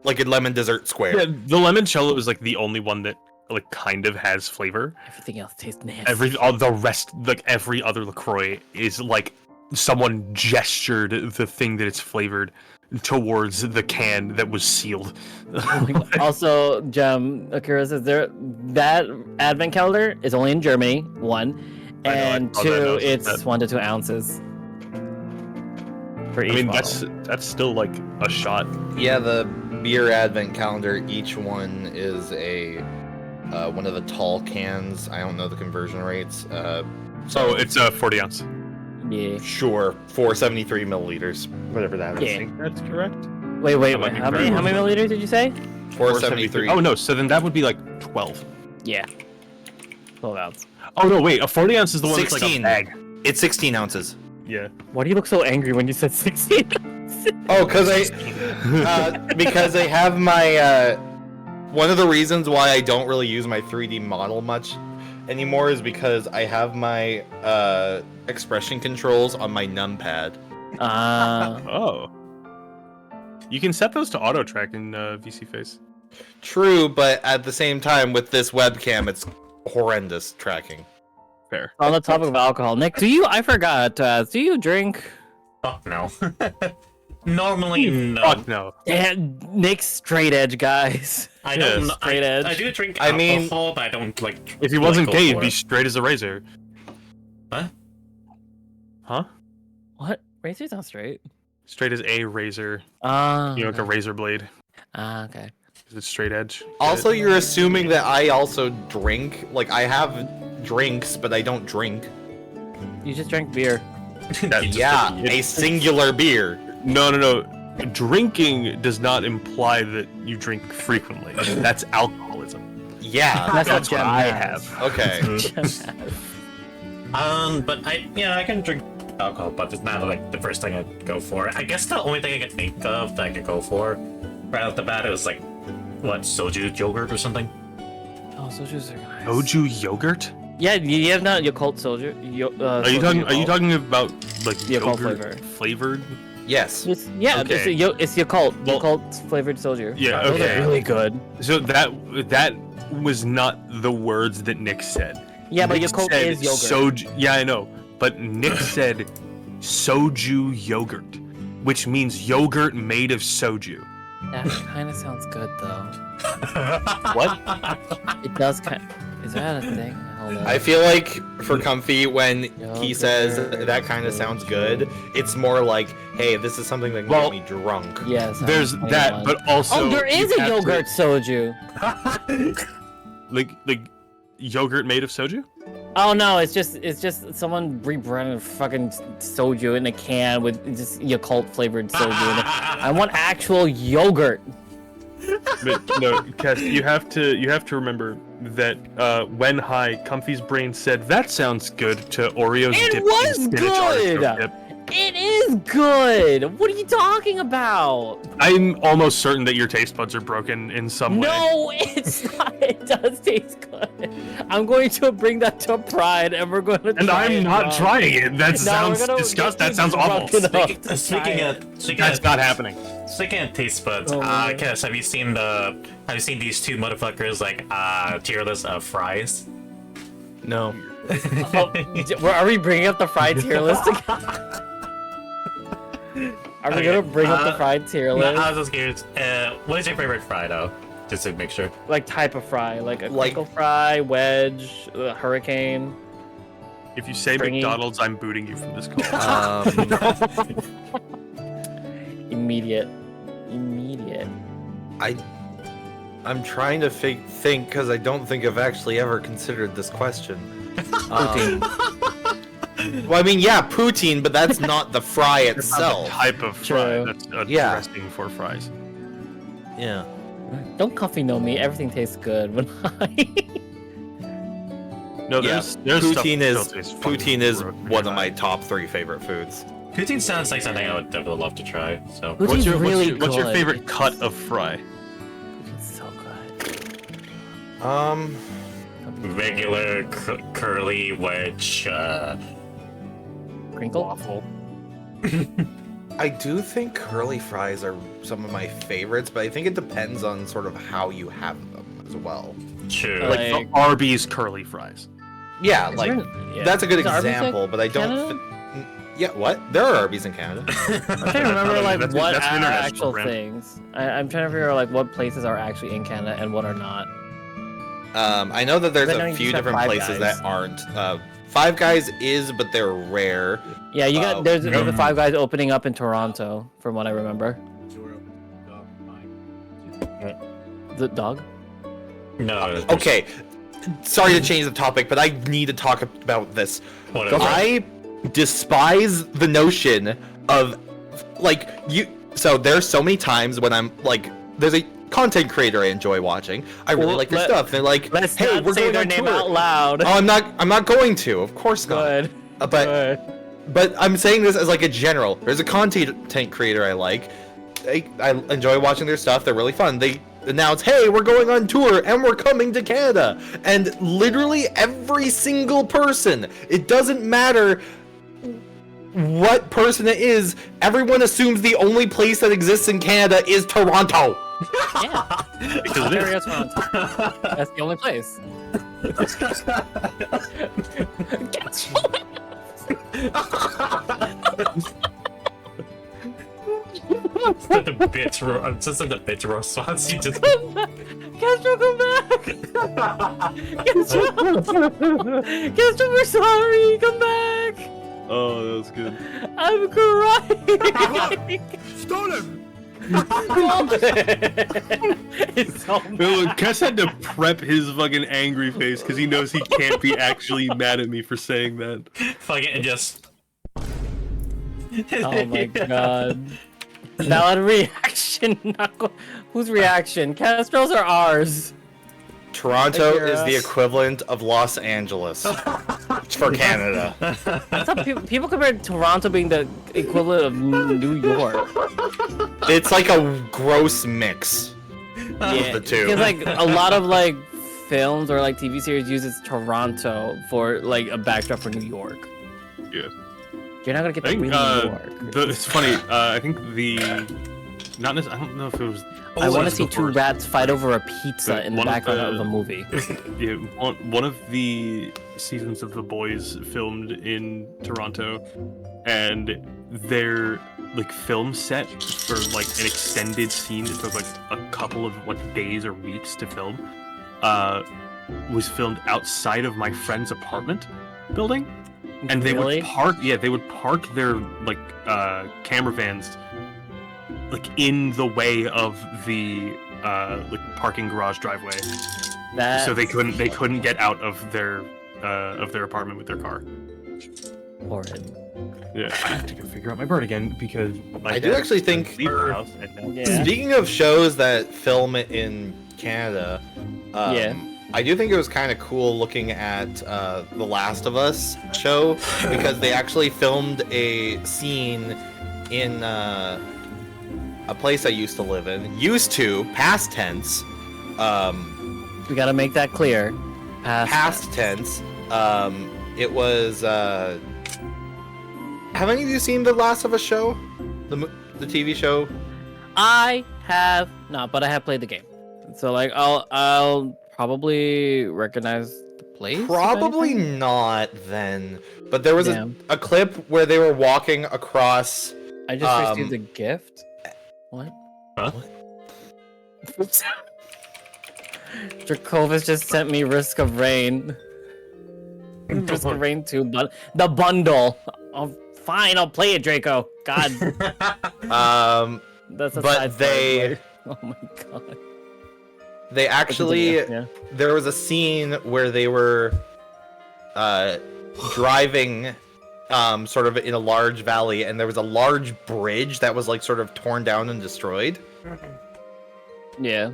like a lemon dessert square. Yeah, the limoncello is like the only one that like kind of has flavor. Everything else tastes nasty. All the rest, like every other LaCroix, is like someone gestured the thing that it's flavored towards the can that was sealed. Also, Akira says that advent calendar is only in Germany, 1, I know, I and saw that, 2, I was it's upset. 1 to 2 ounces. For each I mean, bottle. that's still like a shot. Yeah, the beer advent calendar, each one is a one of the tall cans. I don't know the conversion rates. So it's a 40 ounce. Yeah. Sure, 473 milliliters, whatever that is. Yeah. think that's correct. Wait. That might be How many correct. milliliters did you say? 473. Oh no, so then that would be like 12. Yeah. 12 ounces. Oh no, wait, a 40 ounce is the one 16. that's like a bag. It's 16 ounces. Yeah. Why do you look so angry when you said 16? Oh, because I have my one of the reasons why I don't really use my 3D model much anymore is because I have my expression controls on my numpad. Oh. You can set those to auto track in VC Face. True, but at the same time with this webcam, it's horrendous tracking. Fair. On the topic of alcohol, Nick, I forgot to ask, do you drink? Fuck no. Normally, no. Fuck no. Damn, Nick's straight edge, guys. I don't. Yes, straight edge. I do drink I mean- alcohol, but I don't like. If he wasn't go gay, he'd for be it. straight as a razor. What? Huh? What? Razor's not straight. Straight as a razor. Ah. You know, like a razor blade. Okay. Is it straight edge? Also, you're assuming that I also drink. Like, I have drinks, but I don't drink. You just drank beer. That's Yeah, it- a singular beer. No. Drinking does not imply that you drink frequently. That's alcoholism. Yeah. That's That's what Jem I has. have. Okay. But I can drink alcohol, but it's not like the first thing I'd go for. I guess the only thing I could think of that I could go for right off the bat is like, what, soju yogurt or something? Oh, sojus are nice. Soju yogurt? Yeah, you have not Yakult soju. Are you talking about like Yakult yogurt flavor. flavored? Yes. Yeah, Okay. it's Yakult. Well- Yakult flavored soju. Yeah, Those are okay. really good. So that was not the words that Nick said. Yeah, but Nick Yakult said is yogurt. Soju. Yeah, I know. But Nick said soju yogurt, which means yogurt made of soju. That kind of sounds good though. What? It does kind. Is that a thing? Hold on. I feel like for Comfy, when he Yogurt. says that kind of sounds good, it's more like, hey, this is something that can Well, get me drunk. Yes. I'm There's 21. that, but also Oh, there is you a have to- yogurt soju. like yogurt made of soju. Oh no, it's just someone rebranded fucking soju in a can with just Yakult flavored soju in it. I want actual yogurt. But no, Cass, you have to remember that when high, Comfy's brain said that sounds good to Oreos It dipped was in spinach artichoke good! dip. It is good! What are you talking about? I'm almost certain that your taste buds are broken in some way. No, it's not. It does taste good. I'm going to bring that to Pride, and we're going to And try I'm it, not Rob. trying it. That No, sounds we're gonna disgusting. get That sounds you awful. drunk enough to Speaking try of, it. That's not happening. speaking of taste buds, Oh, man. Cass, have you seen these two motherfuckers like tier list of fries? No. Are we bringing up the fried tier list again? Are we Okay, gonna bring up the fried tier No, list? I was just curious. What is your favorite fry though? Just to make sure. Like type of fry, like a Like- crinkle fry, wedge, hurricane. If you say Springy. McDonald's, I'm booting you from this call. Immediate. I'm trying to think because I don't think I've actually ever considered this question. Well, I mean, yeah, poutine, but that's not the fry It's not the itself. type of fry. True. That's a Yeah. dressing for fries. Yeah. Don't Comfy know me. Everything tastes good when I. No, Yeah, there's poutine stuff is that fucking poutine is gross. one of my top 3 favorite foods. Poutine sounds like something I would definitely love to try. So Poutine's What's your, really what's your good. favorite cut of fry? It's so good. regular curly wedge. Crinkle. Waffle. I do think curly fries are some of my favorites, but I think it depends on sort of how you have them as well. True. Like- Like the Arby's curly fries. Yeah, Is like there- yeah. that's a good Is Arby's in example, but I don't. Canada? Yeah, what? There are Arby's in Canada. I'm trying to remember like That's- what that's an are international actual brand. things. I'm trying to figure out like what places are actually in Canada and what are not. I know that there's Then I a just few have different Five places Guys. that aren't. Five Guys is, but they're rare. Yeah, you got there's yeah. the Five Guys opening up in Toronto, from what I remember. The dog? No. Okay, sorry to change the topic, but I need to talk about this. Whatever. I despise the notion of like you. So there's so many times when I'm like, there's a content creator I enjoy watching. I really Well, like their let- stuff. They're like, Let's hey, not we're say going their on name tour. out loud. Oh, I'm not going to. Of course not. Good. But Good. But I'm saying this as like a general. There's a content creator I like. I enjoy watching their stuff. They're really fun. They announce, hey, we're going on tour and we're coming to Canada. And literally every single person, it doesn't matter what person it is, everyone assumes the only place that exists in Canada is Toronto. Yeah. Because it is. Ontario, Toronto. That's the only place. the bitch. Just like the bitch response. You just. Castro, come back! Castro! Castro, we're sorry! Come back! Oh, that was good. I'm crying! Stole him! It's so No, Kess had to prep his fucking angry face because he knows he can't be actually mad at me for saying that. Fucking and just. Oh my god. Valid reaction. Whose reaction? Castro's or ours? Toronto Like, is the you're, equivalent of Los Angeles for Canada. I thought people compared Toronto being the equivalent of New York. It's like a gross mix. Yeah, the two. because like a lot of like films or like TV series uses Toronto for like a backdrop for New York. Yeah. You're not gonna get I the think real New York. it's funny. I think not I don't know if it was. I want to was see before. two rats fight over a pizza But in the one of background the- of a movie. Yeah, one of the seasons of The Boys filmed in Toronto, and their like film set for like an extended scene that took like a couple of like days or weeks to film, was filmed outside of my friend's apartment building, and they Really? would park. Yeah, they would park their like camera vans like in the way of the like parking garage driveway, so they couldn't get out of their apartment with their car. Horrid. Yeah, I have to go figure out my bird again because I do actually think. leave the house and now- Yeah. Speaking of shows that film in Canada, Yeah. I do think it was kind of cool looking at The Last of Us show because they actually filmed a scene in a place I used to live in. Used to, past tense. We gotta make that clear. Past tense. It was. Have any of you seen The Last of Us show? The TV show? I have not, but I have played the game. So like, I'll probably recognize the place. if Probably anything. not then. But there was Damn. a clip where they were walking across. I just received a gift. What? Huh? Dracovis just sent me Risk of Rain. Risk of Rain 2, but the bundle. Oh, fine, I'll play it, Draco. God, that's a But side they- story. Oh my god. They actually. Yeah. There was a scene where they were driving sort of in a large valley, and there was a large bridge that was like sort of torn down and destroyed. Yeah.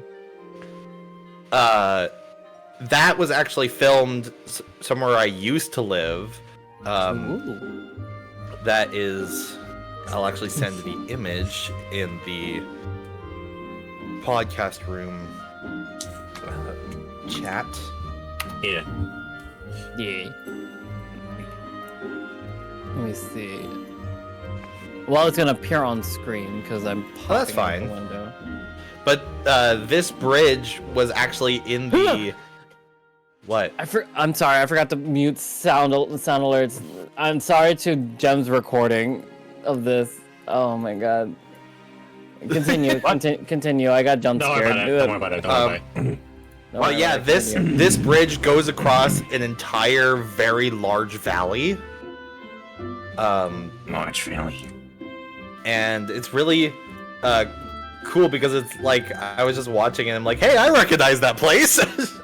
That was actually filmed somewhere I used to live. Ooh. That is, I'll actually send the image in the podcast room chat. Yeah. Yeah. Let me see. Well, it's gonna appear on screen because I'm Oh, that's popping out fine. the window. But this bridge was actually in the what? I'm sorry, I forgot to mute sound alerts. I'm sorry to Gem's recording of this. Oh my god. Continue, continue. I got jump Don't worry scared. about it. Don't worry about it. Don't worry about it. Don't Well, worry yeah, about it, continue. this bridge goes across an entire very large valley. Large family. And it's really cool because it's like I was just watching and I'm like, hey, I recognize that place.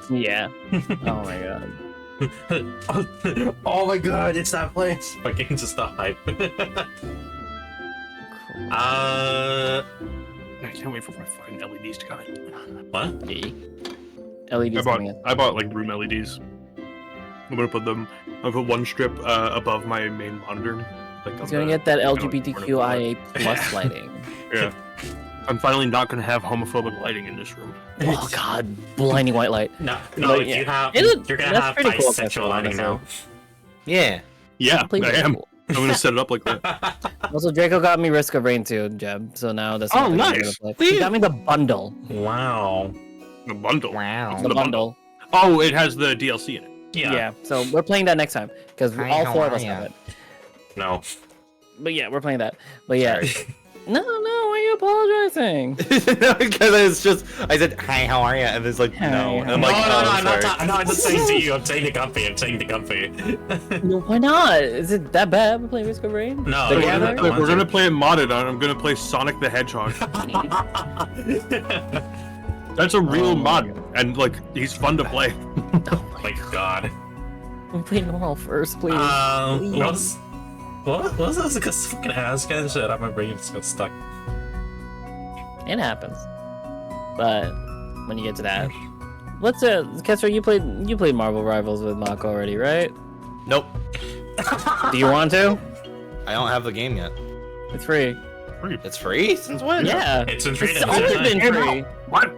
Yeah. Oh my god. Oh my god, it's that place. Fucking just the hype. I can't wait for my fucking LEDs to come in. What? LEDs coming in. I bought like room LEDs. I'm gonna put one strip above my main monitor. Like He's gonna get that LGBTQIA plus lighting. Yeah. I'm finally not gonna have homophobic lighting in this room. Oh god, blinding white light. No, But if yeah. you have, It- you're gonna that's have pretty cool, bisexual lighting now. Yeah. Yeah, Please I be am. cool. I'm gonna set it up like that. Also, Draco got me Risk of Rain too, Jeb. So now that's Oh, something I'm nice. gonna play. He got me the bundle. Wow. The bundle. Wow. The bundle. Oh, it has the DLC in it. Yeah. So we're playing that next time because Hi, all how four of are us ya? have it. No. But yeah, we're playing that. But yeah. Sorry. No, why are you apologizing? No, because it's just I said hi, how are you? And it's like Hi, no. And how I'm No, like, no, oh, no, I'm I'm not. sorry. I'm not saying to you. I'm saying the company. I'm saying the company. No, why not? Is it that bad to play Risk of Rain? No, The we're Gather? gonna- Look, we're gonna play it modded on. I'm gonna play Sonic the Hedgehog. That's a real Oh my mod, God. and like he's fun to play. Oh My God. We play normal first, please. Please. What's this? Because fucking ass kind of shit. My brain just got stuck. It happens. But when you get to that, what's it? Kessler, you played Marvel Rivals with Mako already, right? Nope. Do you want to? I don't have the game yet. It's free. It's free? Since when? Yeah. It's been free It's the always whole been time. free. What?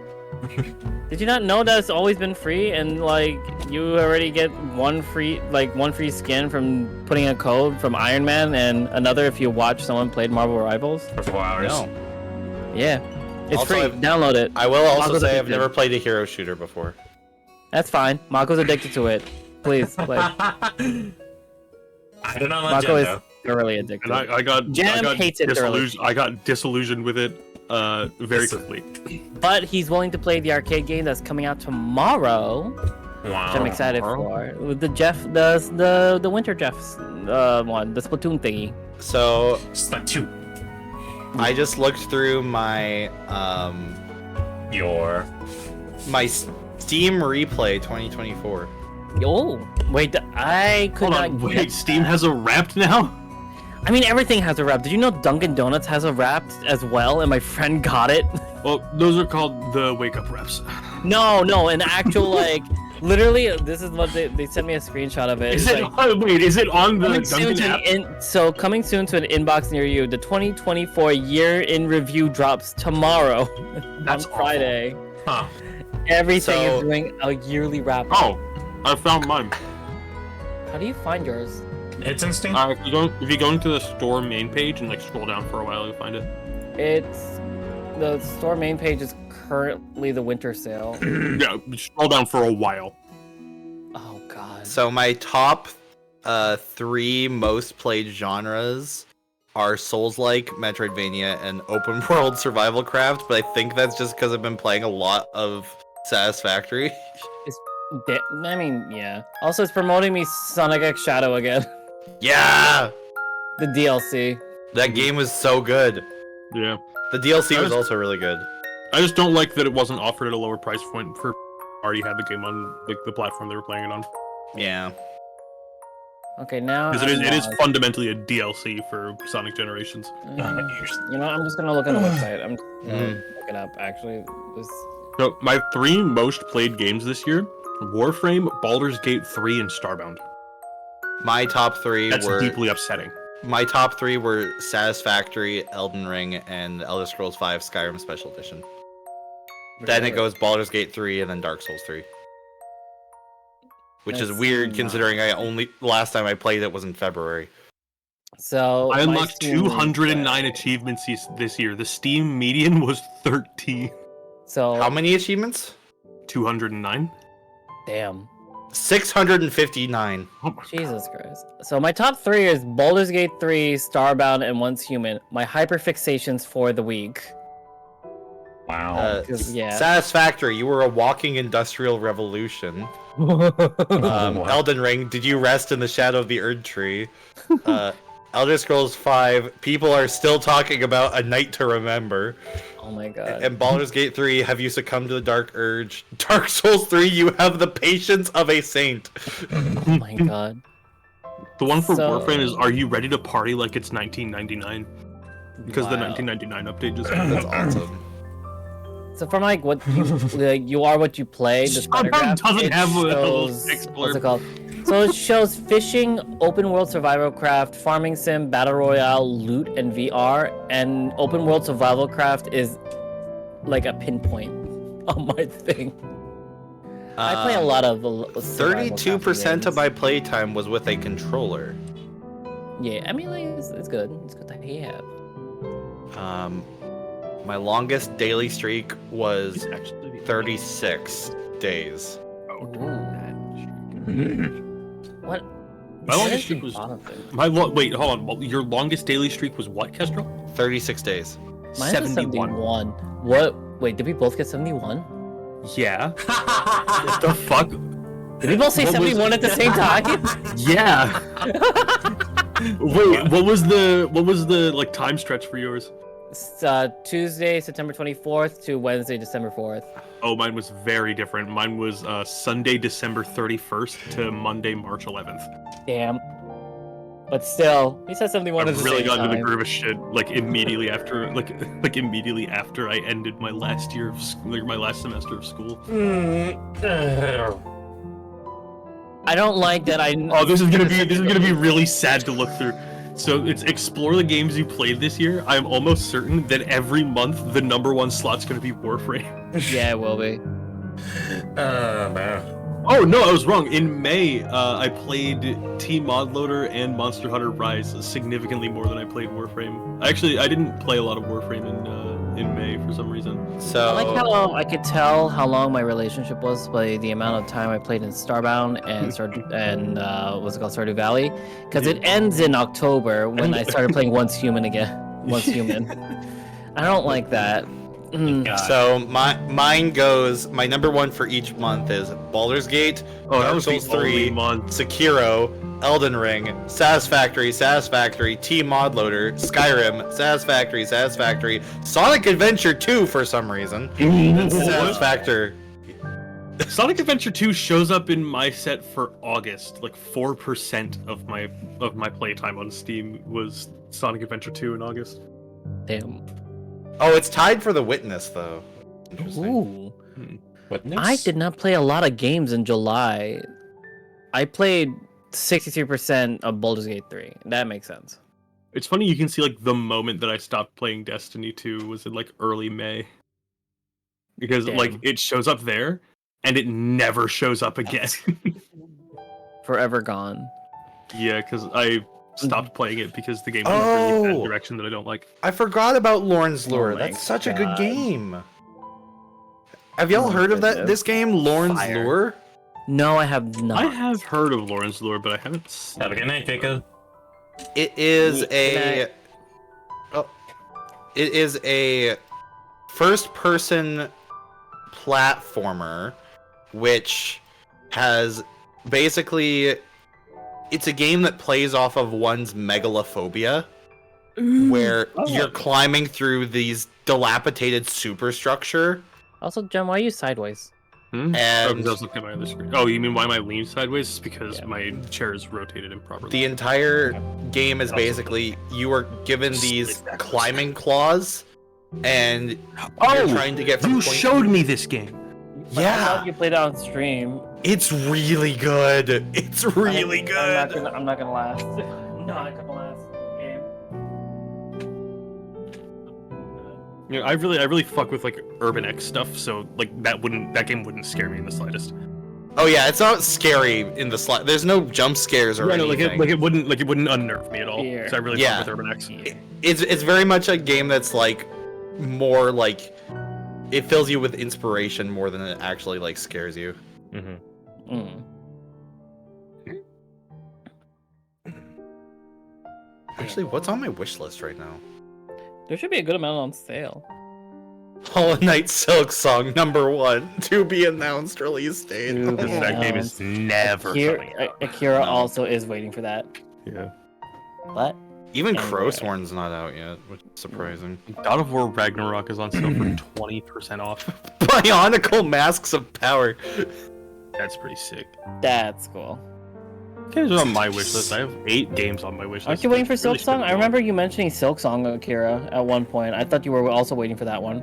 Did you not know that it's always been free and like you already get one free skin from putting a code from Iron Man and another if you watch someone played Marvel Rivals? For 4 hours. No. Yeah. It's Also, free. I've- Download it. I will also Mako's say I've addicted. never played a hero shooter before. That's fine. Mako's addicted to it. Please play. I don't know. Mako is Magento. thoroughly addicted. And I got Jam hates it thoroughly. I got disillusioned with it very quickly. But he's willing to play the arcade game that's coming out tomorrow, which Wow. I'm excited for. With the the Winter Jeff's one, the Splatoon thingy. So Splatoon. I just looked through my Your. my Steam replay 2024. Oh, wait, I could Hold not on, get wait, Steam has a Wrapped now? I mean, everything has a wrap. Did you know Dunkin' Donuts has a wrap as well? And my friend got it. Well, those are called the wake up reps. No, an actual like. Literally, this is what they sent me a screenshot of it. Is It's it? like, Wait, is it on the coming soon Dunkin' to app? so coming soon to an inbox near you. The 2024 year in review drops tomorrow. That's on awful. Friday. Huh. Everything So- is doing a yearly wrap. Oh, I found mine. How do you find yours? It's in Steam. If you go into the store main page and like scroll down for a while, you'll find it. It's the store main page is currently the winter sale. Yeah, scroll down for a while. Oh god. So my top 3 most played genres are Souls-like, Metroidvania, and open world survival craft, but I think that's just because I've been playing a lot of Satisfactory. I mean, yeah. Also, it's promoting me Sonic X Shadow again. Yeah! The DLC. That game was so good. Yeah. The DLC was That was- also really good. I just don't like that it wasn't offered at a lower price point for already had the game on like the platform they were playing it on. Yeah. Okay, now. Because it is I'm fundamentally a DLC for Sonic Generations. You know, I'm just gonna look on the website. I'm gonna look it up. Actually, this. So my 3 most played games this year: Warframe, Baldur's Gate 3, and Starbound. My top 3 That's were deeply upsetting. my top 3 were Satisfactory, Elden Ring, and Elder Scrolls V Skyrim Special Edition. Then it goes Baldur's Gate 3 and then Dark Souls 3. Which is That's weird not- considering last time I played it was in February. So I my unlocked Steam 209 link- achievements this year. The Steam median was 13. So How many achievements? 209? damn. 659. Oh my Jesus Christ. So my top 3 is Baldur's Gate 3, Starbound, and Once Human. My hyperfixations for the week. Wow. Yeah. Satisfactory, you were a walking industrial revolution. Wow. Elden Ring, did you rest in the shadow of the Erd Tree? Elder Scrolls V, people are still talking about A Night to Remember. Oh my god. And Baldur's Gate 3, have you succumbed to the dark urge? Dark Souls 3, you have the patience of a saint. Oh my god. The one for So- Warframe is, are you ready to party like it's 1999? Because the Wow. 1999 update just That's awesome. So from like what you you are what you play, the spider Starbound graph, doesn't it have a little shows, text what's it blurb. called? So it shows fishing, open world survival craft, farming sim, battle royale, loot, and VR. And open world survival craft is like a pinpoint on my thing. I play a lot of 32% of my playtime was with a controller. Yeah, I mean like it's good. It's good to have. My longest daily streak was It's actually 36 days. What? My What longest is streak the was- bottom thing? Wait, hold on. Your longest daily streak was what, Kestrel? 36 days. Mine was 71. What? Wait, did we both get 71? Yeah. What the fuck? Did we both say What was- 71 at the same time? Yeah. Wait, what was the like time stretch for yours? It's, Tuesday, September 24th to Wednesday, December 4th. Oh, mine was very different. Mine was Sunday, December 31st to Monday, March 11th. Damn. But still, he said 71 I at the really same got into the time. groove of shit like immediately after like immediately after I ended my last year of like my last semester of school. I don't like that I... Oh, this is gonna be really sad to look through. So it's explore the games you played this year. I'm almost certain that every month the #1 slot's gonna be Warframe. Yeah, it will be. Man. Oh no, I was wrong. In May, I played Team Modloader and Monster Hunter Rise significantly more than I played Warframe. I didn't play a lot of Warframe in May for some reason. So I like how I could tell how long my relationship was by the amount of time I played in Starbound and what's it called, Stardew Valley, because it ends in October when I started playing Once Human again. Once Human. I don't like that. God. So mine goes. My #1 for each month is Baldur's Gate, Oh, that Dark was Souls the only 3, month. Sekiro, Elden Ring, Satisfactory, Team Modloader, Skyrim, Satisfactory, Sonic Adventure 2 for some reason, and Satisfactory. Sonic Adventure 2 shows up in my set for August. Like 4% of my playtime on Steam was Sonic Adventure 2 in August. Damn. Oh, it's tied for the Witness though. Interesting. Ooh. Witness? I did not play a lot of games in July. I played 63% of Baldur's Gate 3. That makes sense. It's funny, you can see like the moment that I stopped playing Destiny 2 was in like early May. Because like Damn. it shows up there and it never shows up again. Forever gone. Yeah, because I stopped playing it because the game went a really bad direction that I don't like. I forgot about Lauren's Lure. Oh my That's such a good God. game. Have y'all Oh my heard of that? goodness. This game, Lauren's Fire. Lure? No, I have not. I have heard of Lauren's Lure, but I haven't. Have a good night, Jacob. It is Good it is a first-person platformer, which has basically, it's a game that plays off of one's megalophobia, where you're climbing through these dilapidated superstructure. Also, Jen, why are you sideways? Hmm? And- Oh, 'cause I was looking at my other screen. Oh, you mean why am I leaning sideways? It's because Yeah. my chair is rotated improperly. The entire game is basically you are given these climbing claws, and you're trying to get from You point- showed me this game. I Yeah, thought you played it on stream. it's really good. It's really good. I'm not gonna last. Not gonna last. Game. You know, I really fuck with like Urban X stuff, so like that game wouldn't scare me in the slightest. Oh yeah, it's not scary in the slide. There's no jump scares or Yeah, no, anything. it wouldn't unnerve me at all. Yeah. Because I really Yeah. fuck with Urban X. It's very much a game that's like more like it fills you with inspiration more than it actually like scares you. Mm-hmm. Mm. Actually, what's on my wish list right now? There should be a good amount on sale. Hollow Knight Silk Song #1 to be announced release date. To be That game is never coming out. Akira also is waiting for that. Yeah. What? Even Anyway. Crowsworn's not out yet, which is surprising. God of War Ragnarok is on sale for 20% off. Bionicle Masks of Power. That's pretty sick. That's cool. Games are on my wish list. I have 8 games on my wish list. Aren't you waiting for Really Silk Song? spent I remember you mentioning Silk Song, Akira, at one point. I thought you were also waiting for that one.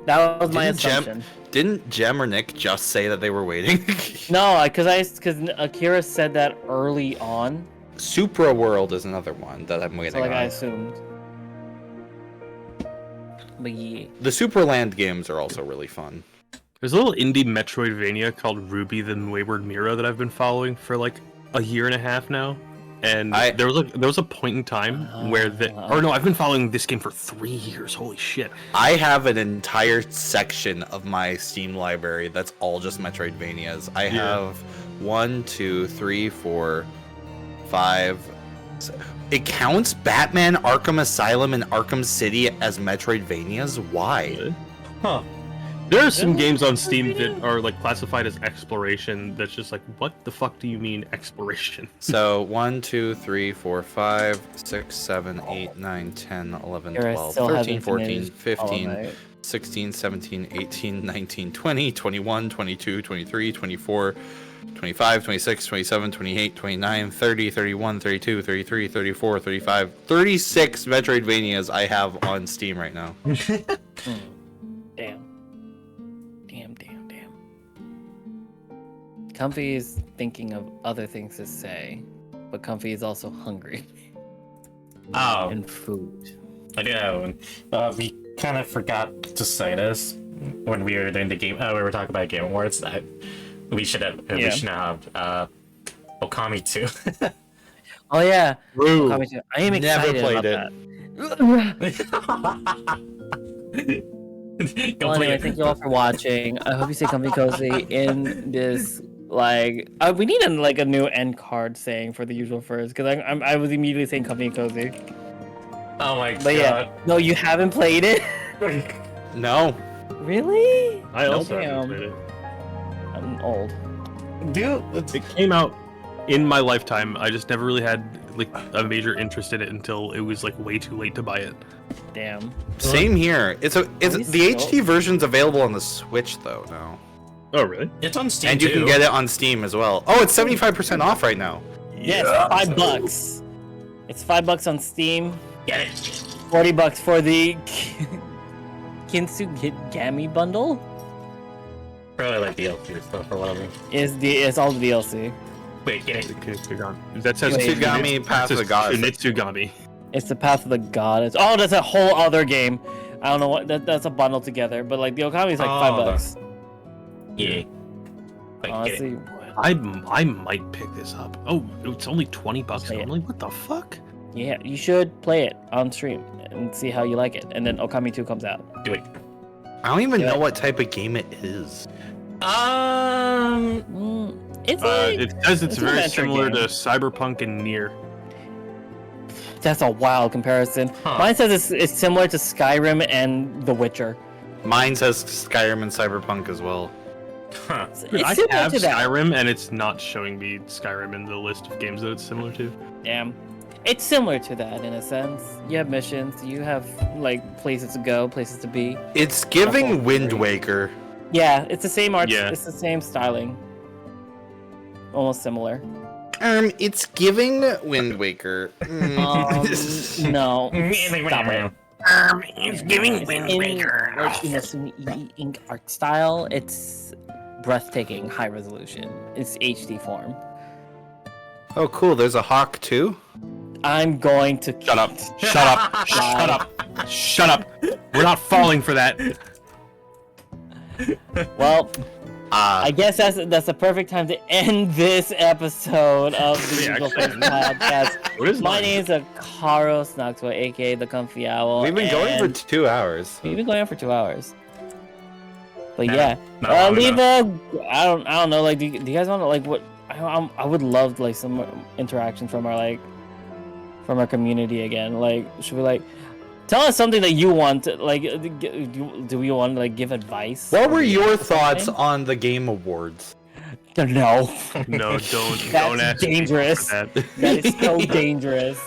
That was my Didn't Gem- assumption. Didn't Jem or Nick just say that they were waiting? No, because Akira said that early on, Supra World is another one that I'm waiting so like I on. assumed. But yeah. The Superland games are also really fun. There's a little indie Metroidvania called Ruby the Wayward Mirror that I've been following for like a year and a half now. And there was a point in time where I've been following this game for 3 years. Holy shit. I have an entire section of my Steam library that's all just Metroidvanias. I have 1, 2, 3, 4, 5. It counts Batman, Arkham Asylum, and Arkham City as Metroidvanias? Why? Huh. There are some games on Steam that are like classified as exploration that's just like, what the fuck do you mean exploration? So 1, 2, 3, 4, 5, 6, 7, 8, 9, 10, 11, Akira 12, still 13, hasn't 14, finished 15, Hollow Knight. 16, 17, 18, 19, 20, 21, 22, 23, 24, 25, 26, 27, 28, 29, 30, 31, 32, 33, 34, 35, 36 Metroidvanias I have on Steam right now. Damn. Comfy is thinking of other things to say, but Comfy is also hungry. Oh, And food. I know. We kind of forgot to say this when we were doing the game. We were talking about Game Awards that we should have. We should now have Okami 2. Oh yeah. True. Okami too. I am Never excited played about it. that. Well, anyway, thank you all for watching. I hope you stay comfy cozy in this. Like, we need a new end card saying for the usual first, because I was immediately saying comfy and cozy. Oh my But yeah, no, you haven't played it. No. Really? I also Damn. haven't played it. I'm old. Dude, It came out in my lifetime. I just never really had like a major interest in it until it was like way too late to buy it. Damn. Same here. It's the still- HD version's available on the Switch though now. Oh, really? It's on Steam And you too. can get it on Steam as well. Oh, it's 75% off right now. Yeah, it's $5. It's $5 on Steam. Get it. $40 for the Kintsugi bundle. Probably like DLC stuff or whatever. It's all the DLC. Wait, get it. That says Kitsugami Path of the Gods. Kunitsugami. It's the Path of the Goddess. Oh, that's a whole other game. I don't know what that's a bundle together, but like the Okami is like $5. Yeah. Wait, Honestly, I might pick this up. Oh, it's only $20 Play it. only. What the fuck? yeah, you should play it on stream and see how you like it. And then Okami 2 comes out. Do it. I don't even Yeah. know what type of game it is. It's like It says it's it's an very adventure similar game. to Cyberpunk and Nier. that's a wild comparison. Huh. Mine says it's similar to Skyrim and The Witcher. Mine says Skyrim and Cyberpunk as well. Huh. It's, Dude, it's I similar have to that. Skyrim, and it's not showing me Skyrim in the list of games that it's similar to. Damn. It's similar to that in a sense. You have missions, you have like places to go, places to be. It's giving Wind Waker. Yeah, it's the same art. Yeah. It's the same styling. Almost similar. It's giving Wind Waker. No. Stop it. It's giving Wind Waker. Like in a Suni ink art style, it's breathtaking, high resolution. It's HD form. Oh, cool. There's a hawk too. I'm going to Shut up! Shut up! Shut up! Shut up! We're not falling for that. Well, I guess that's the perfect time to end this episode of the Yeah, Usual actually. First Podcast. What is My mine? name's Karos Noctua, aka the Comfy Owl. We've been going for and 2 hours. we've been going on for 2 hours. But Nah, yeah, not long leave enough. I don't know. Like, do you guys want to like what? I would love like some interaction from our community again. Like, should we like tell us something that you want? Like, do we want to like give advice? What were or your react to thoughts something? on the Game Awards? No, No, don't that's ask dangerous. me for that. That is so dangerous.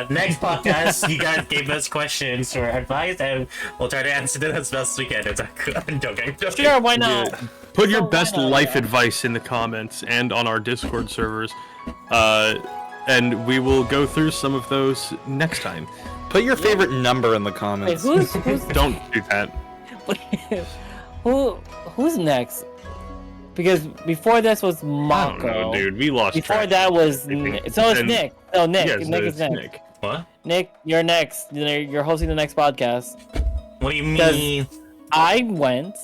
Next podcast, you guys gave us questions or advice, and we'll try to answer them as best we can. I'm joking. Sure, why not? Yeah. Put your So why best not, life yeah? advice in the comments and on our Discord servers, and we will go through some of those next time. Put your favorite number in the Wait, comments. who's Don't do that. who's next? Because before this was I don't Mako. know, dude. We lost Before track. that was I think. so it's And- Nick. No, Nick. Yes, Nick it's is next. Nick. What? Nick, you're next. You're hosting the next podcast. What do you Does- mean? I went,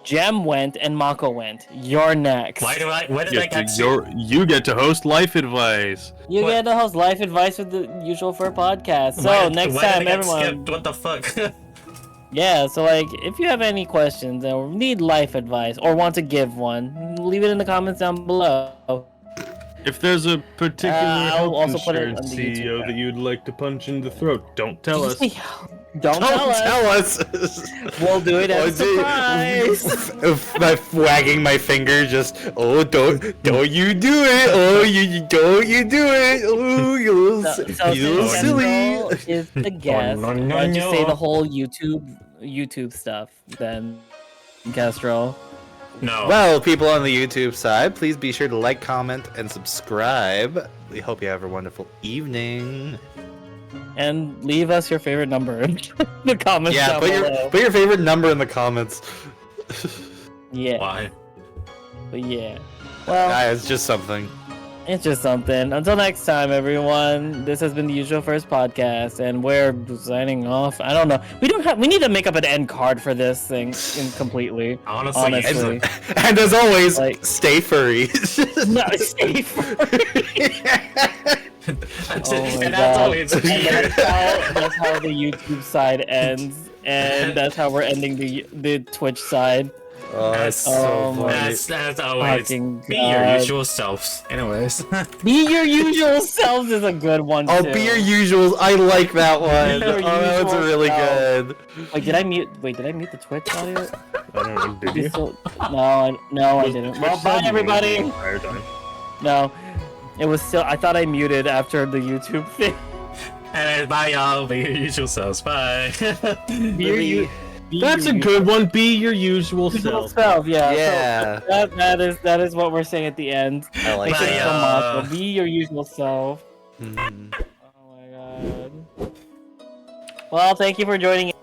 Jem went, and Mako went. You're next. Why did I get You get to host life advice. You What? get to host life advice with the Usual Fur podcast. So why- next why did I time, get everyone. skipped? What the fuck? Yeah, so like, if you have any questions or need life advice or want to give one, leave it in the comments down below. If there's a particular I'll health also put it on insurance the YouTube CEO channel. that you'd like to punch in the throat, don't tell us. Don't tell us. us. We'll do it as a surprise. By wagging my finger, just don't you do it? Oh, you don't you do it? Oh, you little, So you little since silly. Kestrel is the guest, no, why no, don't you say no. the whole YouTube stuff then, Kestrel? No. Well, people on the YouTube side, please be sure to like, comment, and subscribe. We hope you have a wonderful evening. And leave us your favorite number in the comments Yeah, down below. put your favorite number in the comments. Yeah, Why? but yeah. Well, It's just something. it's just something. Until next time, everyone. This has been the Usual First Podcast, and we're signing off. I don't know. We need to make up an end card for this thing completely. Honestly, Honestly. And as always, Like- stay furry. No, safe. That's Oh it. my And God. that's always And that's how the YouTube side ends, and that's how we're ending the Twitch side. Oh, that's Oh so my- funny. That's always Fucking be your God. usual selves. Anyways. Be your usual selves is a good one. Oh, too. be your usuals. I like that one. Be your Oh, that one's usual really self. good. Wait, did I mute the Twitch audio? I don't know, did you? No, I didn't. Well, bye everybody. The entire time. No, it was still. I thought I muted after the YouTube thing. And bye, y'all. Be your usual selves. Bye. Be your, That's a good one. Be your usual Usual self. self, yeah. Yeah. So that is what we're saying at the end. I like Make it that. so much. Be your usual self. Mhm. Oh my god. Well, thank you for joining